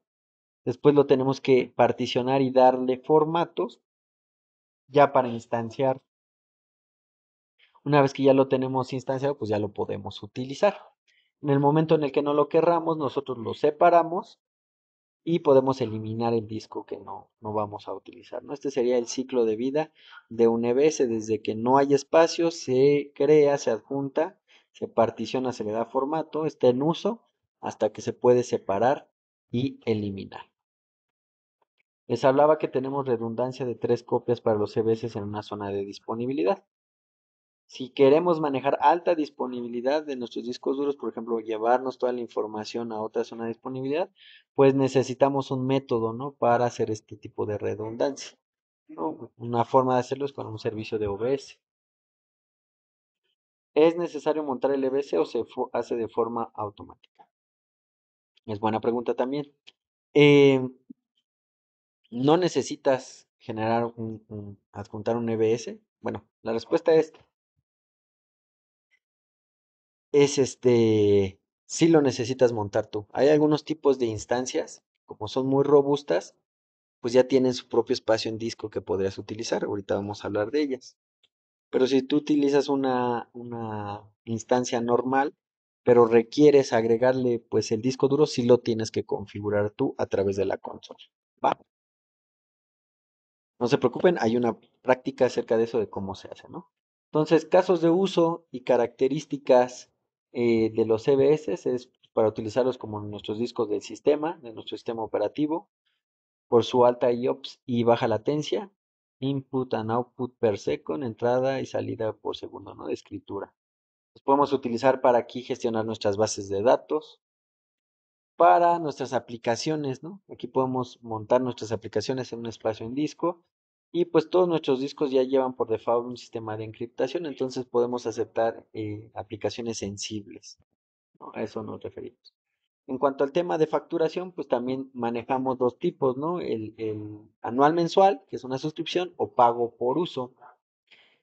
Después lo tenemos que particionar y darle formatos ya para instanciar. Una vez que ya lo tenemos instanciado, pues ya lo podemos utilizar. En el momento en el que no lo querramos, nosotros lo separamos y podemos eliminar el disco que no vamos a utilizar, ¿no? Este sería el ciclo de vida de un EBS. Desde que no hay espacio, se crea, se adjunta, se particiona, se le da formato, está en uso, hasta que se puede separar y eliminar. Les hablaba que tenemos redundancia de 3 copias para los EBS en una zona de disponibilidad. Si queremos manejar alta disponibilidad de nuestros discos duros, por ejemplo, llevarnos toda la información a otra zona de disponibilidad, pues necesitamos un método, ¿no? Para hacer este tipo de redundancia, ¿no? Una forma de hacerlo es con un servicio de OBS. ¿Es necesario montar el EBS o se hace de forma automática? Es buena pregunta también. Eh, ¿No necesitas generar adjuntar un EBS? Bueno, la respuesta sí lo necesitas montar tú. Hay algunos tipos de instancias, como son muy robustas, pues ya tienen su propio espacio en disco que podrías utilizar. Ahorita vamos a hablar de ellas. Pero si tú utilizas una instancia normal, pero requieres agregarle pues el disco duro, sí lo tienes que configurar tú a través de la consola. ¿Va? No se preocupen, hay una práctica acerca de eso de cómo se hace, ¿no? Entonces, casos de uso y características de los CBS es para utilizarlos como nuestros discos del sistema, de nuestro sistema operativo, por su alta IOPS y baja latencia, input and output per second, entrada y salida por segundo, ¿no? De escritura. Los podemos utilizar para aquí gestionar nuestras bases de datos, para nuestras aplicaciones, ¿no? Aquí podemos montar nuestras aplicaciones en un espacio en disco y pues todos nuestros discos ya llevan por default un sistema de encriptación, entonces podemos aceptar aplicaciones sensibles, ¿no? A eso nos referimos. En cuanto al tema de facturación, pues también manejamos dos tipos, ¿no? El anual mensual, que es una suscripción, o pago por uso.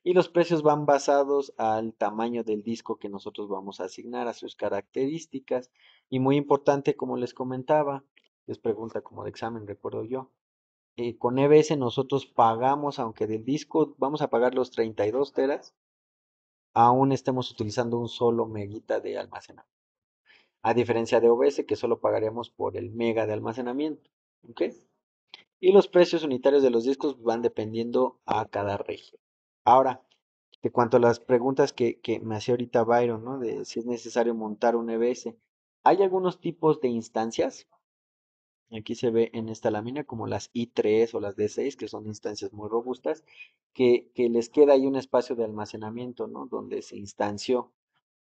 Y los precios van basados al tamaño del disco que nosotros vamos a asignar, a sus características. Y muy importante, como les comentaba, es pregunta como de examen, recuerdo yo. Con EBS nosotros pagamos, aunque del disco vamos a pagar los 32 teras, aún estemos utilizando un solo meguita de almacenamiento. A diferencia de OBS, que solo pagaríamos por el mega de almacenamiento. ¿Ok? Y los precios unitarios de los discos van dependiendo a cada región. Ahora, de cuanto a las preguntas que me hacía ahorita Byron, ¿no? De si es necesario montar un EBS. Hay algunos tipos de instancias. Aquí se ve en esta lámina como las I3 o las D6, que son instancias muy robustas, que les queda ahí un espacio de almacenamiento, ¿no? Donde se instanció.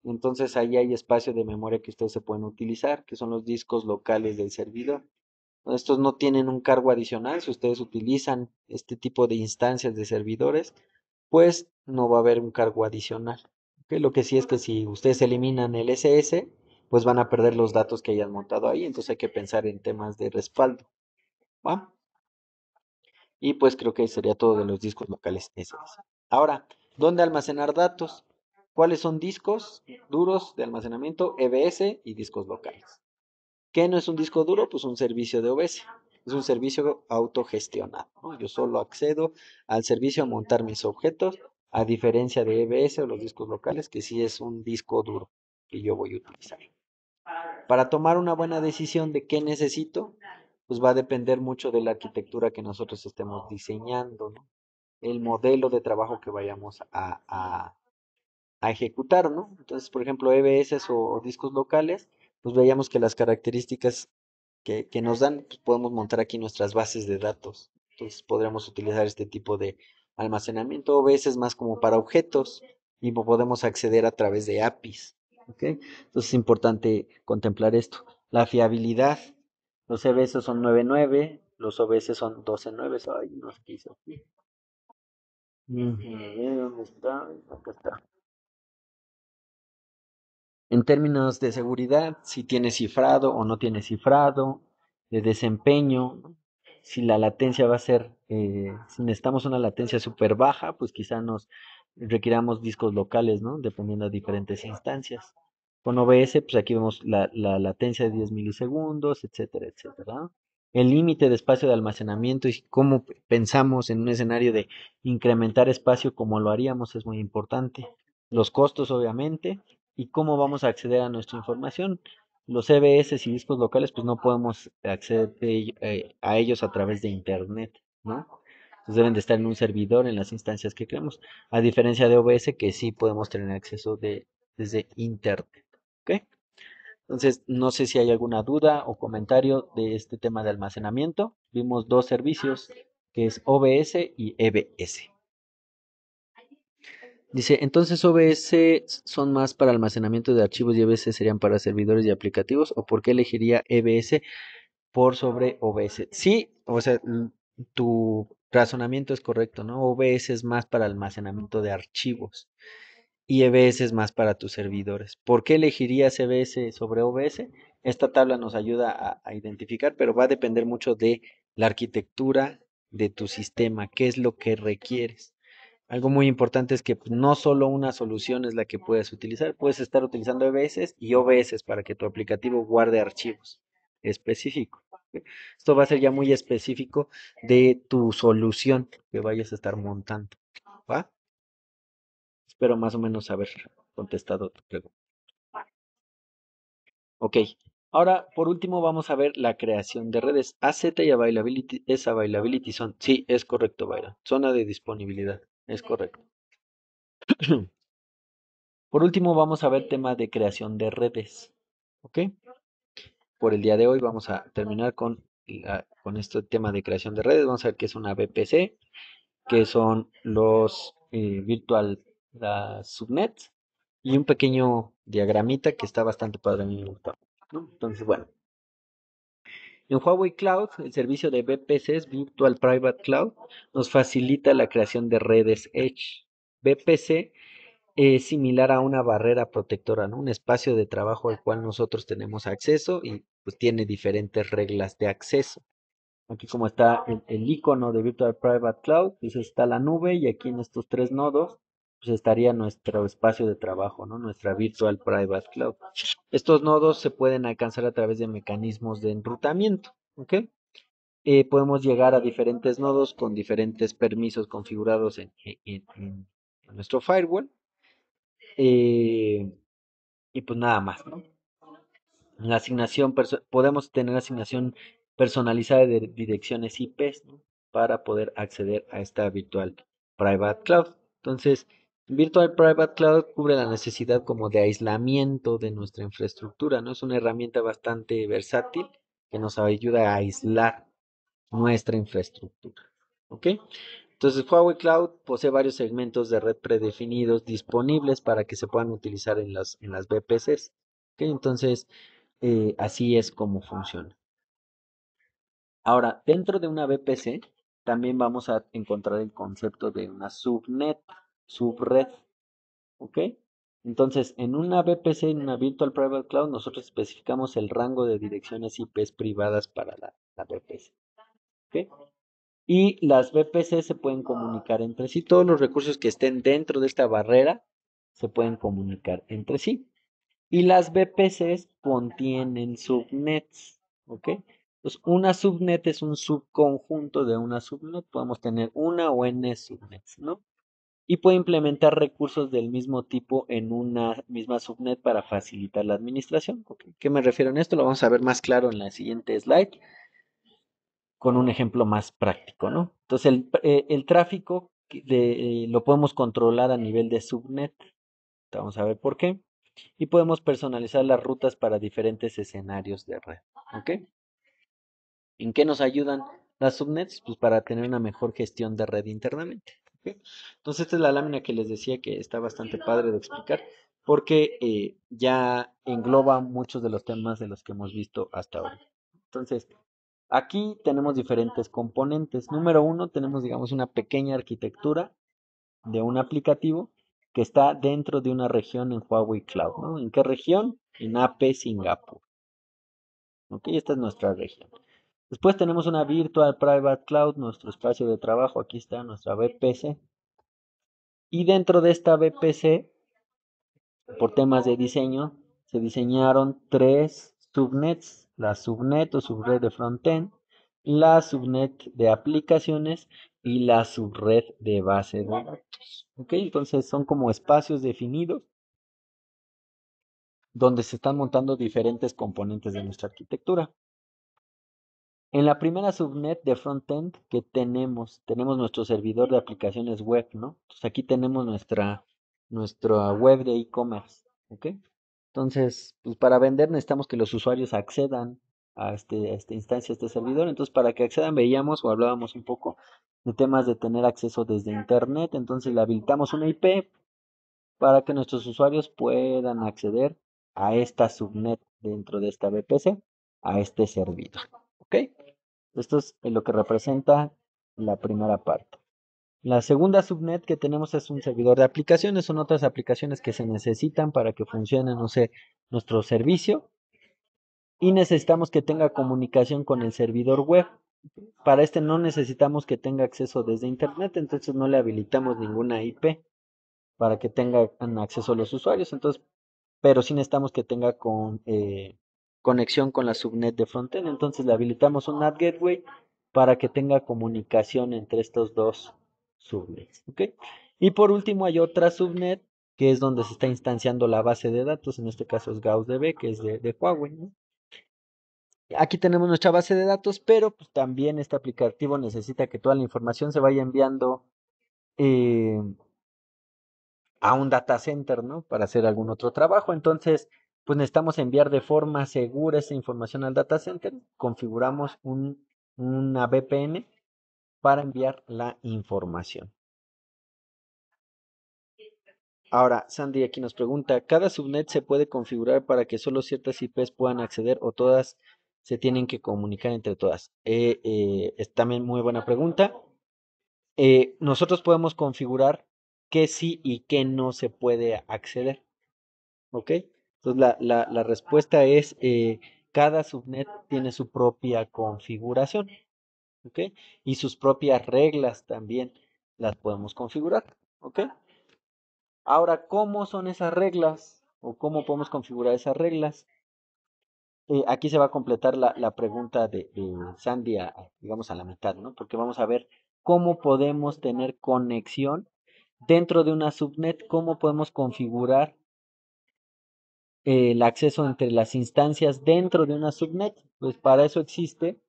Entonces ahí hay espacio de memoria que ustedes se pueden utilizar, que son los discos locales del servidor. Estos no tienen un cargo adicional. Si ustedes utilizan este tipo de instancias de servidores, pues no va a haber un cargo adicional. ¿Ok? Lo que sí es que si ustedes eliminan el SS, pues van a perder los datos que hayan montado ahí. Entonces hay que pensar en temas de respaldo. ¿Va? Y pues creo que sería todo de los discos locales SS. Ahora, ¿dónde almacenar datos? ¿Cuáles son discos duros de almacenamiento? EBS y discos locales. ¿Qué no es un disco duro? Pues un servicio de OBS. Es un servicio autogestionado, ¿no? Yo solo accedo al servicio a montar mis objetos, a diferencia de EBS o los discos locales, que sí es un disco duro que yo voy a utilizar. Para tomar una buena decisión de qué necesito, pues va a depender mucho de la arquitectura que nosotros estemos diseñando, ¿no? El modelo de trabajo que vayamos a ejecutar, ¿no? Entonces, por ejemplo, EBS o discos locales, pues veíamos que las características que nos dan, pues podemos montar aquí nuestras bases de datos. Entonces podremos utilizar este tipo de almacenamiento, o veces más como para objetos, y podemos acceder a través de APIs. ¿Ok? Entonces es importante contemplar esto. La fiabilidad. Los EBS son 9.9, los OBS son 12.9. Ay, no sé qué hice aquí. ¿Dónde está? Acá está. En términos de seguridad, si tiene cifrado o no tiene cifrado, de desempeño, ¿no? Si la latencia va a ser, si necesitamos una latencia súper baja, pues quizá nos requiramos discos locales, ¿no? Dependiendo de diferentes instancias. Con OBS, pues aquí vemos la latencia de 10 milisegundos, etcétera, etcétera, ¿no? El límite de espacio de almacenamiento y cómo pensamos en un escenario de incrementar espacio como lo haríamos es muy importante. Los costos, obviamente, y cómo vamos a acceder a nuestra información. Los CBS y discos locales, pues no podemos acceder a ellos a través de Internet, ¿no? Entonces deben de estar en un servidor en las instancias que creemos, a diferencia de OBS que sí podemos tener acceso desde Internet, ¿ok? Entonces, no sé si hay alguna duda o comentario de este tema de almacenamiento. Vimos dos servicios, que es OBS y EBS. Dice, entonces OBS son más para almacenamiento de archivos y EBS serían para servidores y aplicativos, ¿o por qué elegiría EBS por sobre OBS? Sí, o sea, tu razonamiento es correcto, ¿no? OBS es más para almacenamiento de archivos y EBS es más para tus servidores. ¿Por qué elegirías EBS sobre OBS? Esta tabla nos ayuda a identificar, pero va a depender mucho de la arquitectura de tu sistema, qué es lo que requieres. Algo muy importante es que no solo una solución es la que puedes utilizar, puedes estar utilizando EBS y OBS para que tu aplicativo guarde archivos específicos. Esto va a ser ya muy específico de tu solución que vayas a estar montando. ¿Va? Espero más o menos haber contestado tu pregunta. Ok. Ahora, por último, vamos a ver la creación de redes. AZ y Availability es Availability Zone. Sí, es correcto, Byron. Zona de disponibilidad. Es correcto. Por último, vamos a ver tema de creación de redes. ¿Ok? Por el día de hoy vamos a terminar con este tema de creación de redes. Vamos a ver qué es una VPC, qué son los las subnets y un pequeño diagramita que está bastante padre, a mí me gusta, ¿no? Entonces, bueno, en Huawei Cloud, el servicio de VPCs, Virtual Private Cloud, nos facilita la creación de redes Edge. VPC es similar a una barrera protectora, ¿no? Un espacio de trabajo al cual nosotros tenemos acceso y pues tiene diferentes reglas de acceso. Aquí como está el icono de Virtual Private Cloud, pues está la nube y aquí en estos tres nodos pues estaría nuestro espacio de trabajo, ¿no? Nuestra Virtual Private Cloud. Estos nodos se pueden alcanzar a través de mecanismos de enrutamiento, ¿ok? Podemos llegar a diferentes nodos con diferentes permisos configurados en nuestro firewall. Eh, y pues nada más, ¿no? La asignación, podemos tener asignación personalizada de direcciones IPs, ¿no? Para poder acceder a esta virtual private cloud. Entonces, Virtual Private Cloud cubre la necesidad como de aislamiento de nuestra infraestructura, ¿no? Es una herramienta bastante versátil que nos ayuda a aislar nuestra infraestructura, ¿ok? Entonces, Huawei Cloud posee varios segmentos de red predefinidos disponibles para que se puedan utilizar en las VPCs, ¿ok? Entonces, así es como funciona. Ahora, dentro de una VPC también vamos a encontrar el concepto de una subnet, subred, ¿ok? Entonces, en una VPC, en una Virtual Private Cloud, nosotros especificamos el rango de direcciones IPs privadas para la VPC, ¿ok? Y las VPC se pueden comunicar entre sí. Todos los recursos que estén dentro de esta barrera se pueden comunicar entre sí. Y las VPCs contienen subnets, ¿ok? Entonces, una subnet es un subconjunto de una subnet. Podemos tener una o n subnets, ¿no? Y puede implementar recursos del mismo tipo en una misma subnet para facilitar la administración. ¿Ok? ¿Qué me refiero en esto? Lo vamos a ver más claro en la siguiente slide con un ejemplo más práctico, ¿no? Entonces, el tráfico lo podemos controlar a nivel de subnet. Vamos a ver por qué. Y podemos personalizar las rutas para diferentes escenarios de red. ¿Ok? ¿En qué nos ayudan las subnets? Pues para tener una mejor gestión de red internamente. ¿Ok? Entonces, esta es la lámina que les decía que está bastante padre de explicar porque ya engloba muchos de los temas de los que hemos visto hasta ahora. Entonces, aquí tenemos diferentes componentes. Número uno, tenemos, digamos, una pequeña arquitectura de un aplicativo que está dentro de una región en Huawei Cloud, ¿no? ¿En qué región? En AP Singapur. ¿Ok? Esta es nuestra región. Después tenemos una Virtual Private Cloud, nuestro espacio de trabajo. Aquí está nuestra VPC. Y dentro de esta VPC, por temas de diseño, se diseñaron tres subnets, la subnet o subred de frontend, la subnet de aplicaciones y la subred de base de datos. ¿Ok? Entonces son como espacios definidos donde se están montando diferentes componentes de nuestra arquitectura. En la primera subnet de frontend que tenemos nuestro servidor de aplicaciones web, ¿no? Entonces aquí tenemos nuestra web de e-commerce, ¿ok? Entonces, pues para vender necesitamos que los usuarios accedan a esta instancia, a este servidor. Entonces, para que accedan, veíamos o hablábamos un poco de temas de tener acceso desde internet. Entonces, le habilitamos una IP para que nuestros usuarios puedan acceder a esta subnet dentro de esta VPC, a este servidor, ¿ok? Esto es lo que representa la primera parte. La segunda subnet que tenemos es un servidor de aplicaciones, son otras aplicaciones que se necesitan para que funcione, no sé, nuestro servicio y necesitamos que tenga comunicación con el servidor web. Para este no necesitamos que tenga acceso desde internet, entonces no le habilitamos ninguna IP para que tengan acceso los usuarios, entonces, pero sí necesitamos que tenga conexión con la subnet de frontend, entonces le habilitamos un NAT gateway para que tenga comunicación entre estos dos subnets, ¿ok? Y por último hay otra subnet que es donde se está instanciando la base de datos, en este caso es GaussDB, que es de Huawei, ¿no? Aquí tenemos nuestra base de datos, pero pues, también este aplicativo necesita que toda la información se vaya enviando eh, a un data center, ¿no? Para hacer algún otro trabajo. Entonces, pues necesitamos enviar de forma segura esa información al data center. Configuramos una VPN para enviar la información. Ahora, Sandy aquí nos pregunta, ¿cada subnet se puede configurar para que solo ciertas IPs puedan acceder o todas se tienen que comunicar entre todas? Es también muy buena pregunta. Nosotros podemos configurar qué sí y qué no se puede acceder. ¿Ok? Entonces la respuesta es, cada subnet tiene su propia configuración, ¿ok? Y sus propias reglas también las podemos configurar, ¿ok? Ahora, ¿cómo son esas reglas? ¿O cómo podemos configurar esas reglas? Aquí se va a completar la pregunta de Sandy, digamos, a la mitad, ¿no? Porque vamos a ver cómo podemos tener conexión dentro de una subnet, cómo podemos configurar el acceso entre las instancias dentro de una subnet. Pues para eso existe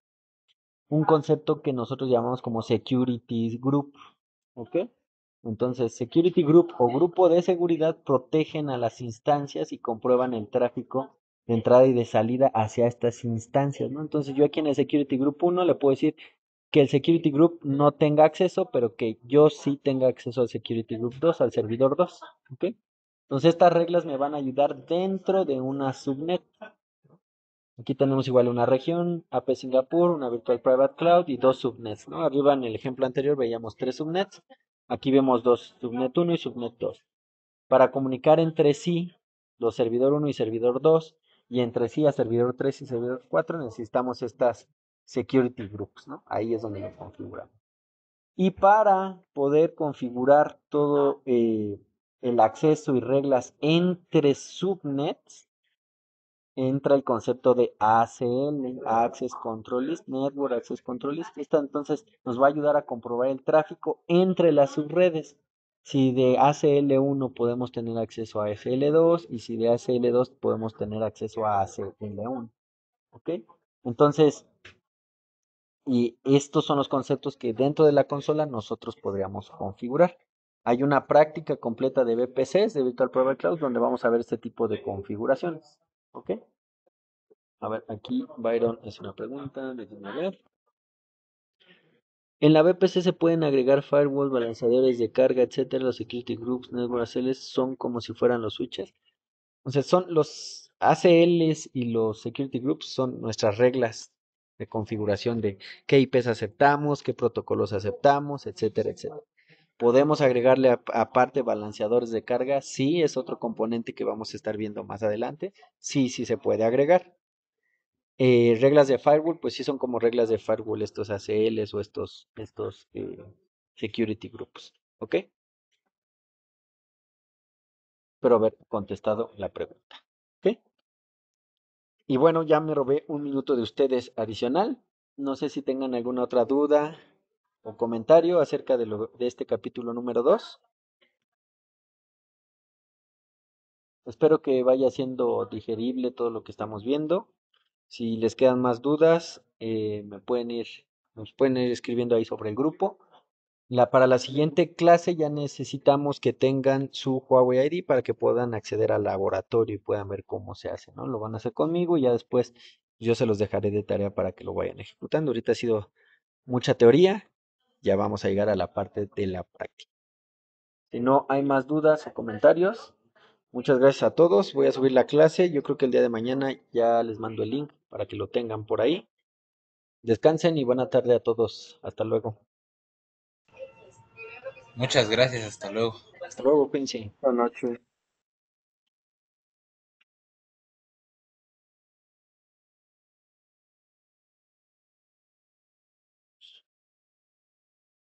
un concepto que nosotros llamamos como security group, ¿ok? Entonces, security group o grupo de seguridad protegen a las instancias y comprueban el tráfico de entrada y de salida hacia estas instancias, ¿no? Entonces, yo aquí en el security group 1 le puedo decir que el security group no tenga acceso, pero que yo sí tenga acceso al security group 2, al servidor 2, ¿ok? Entonces, estas reglas me van a ayudar dentro de una subnet. Aquí tenemos igual una región, AP Singapur, una Virtual Private Cloud y dos subnets, ¿no? Arriba en el ejemplo anterior veíamos tres subnets, aquí vemos dos, subnet 1 y subnet 2. Para comunicar entre sí, los servidor 1 y servidor 2, y entre sí a servidor 3 y servidor 4, necesitamos estas security groups, ¿no? Ahí es donde lo configuramos. Y para poder configurar todo el acceso y reglas entre subnets, entra el concepto de ACL, Access Control List, Network Access Control List. Esta entonces nos va a ayudar a comprobar el tráfico entre las subredes. Si de ACL1 podemos tener acceso a ACL2 y si de ACL2 podemos tener acceso a ACL1. ¿Ok? Entonces, y estos son los conceptos que dentro de la consola nosotros podríamos configurar. Hay una práctica completa de VPCs, de Virtual Private Cloud, donde vamos a ver este tipo de configuraciones. ¿Ok? A ver, aquí Byron es una pregunta, déjenme ver. En la VPC se pueden agregar firewall, balanceadores de carga, etcétera. Los security groups, network ACLs son como si fueran los switches. O sea, son los ACLs y los security groups son nuestras reglas de configuración de qué IPs aceptamos, qué protocolos aceptamos, etcétera, etcétera. Podemos agregarle aparte balanceadores de carga. Sí, es otro componente que vamos a estar viendo más adelante. Sí, sí se puede agregar. Reglas de firewall, pues sí son como reglas de firewall estos ACLs o estos security groups. ¿Ok? Espero haber contestado la pregunta. ¿Ok? Y bueno, ya me robé un minuto de ustedes adicional. No sé si tengan alguna otra duda o comentario acerca de este capítulo número 2. Espero que vaya siendo digerible todo lo que estamos viendo. Si les quedan más dudas, nos pueden ir escribiendo ahí sobre el grupo. Para la siguiente clase ya necesitamos que tengan su Huawei ID para que puedan acceder al laboratorio y puedan ver cómo se hace, ¿no? Lo van a hacer conmigo y ya después yo se los dejaré de tarea para que lo vayan ejecutando. Ahorita ha sido mucha teoría, ya vamos a llegar a la parte de la práctica. Si no hay más dudas o comentarios, muchas gracias a todos. Voy a subir la clase. Yo creo que el día de mañana ya les mando el link para que lo tengan por ahí. Descansen y buena tarde a todos. Hasta luego. Muchas gracias, hasta luego. Hasta luego, Quincy. Buenas noches.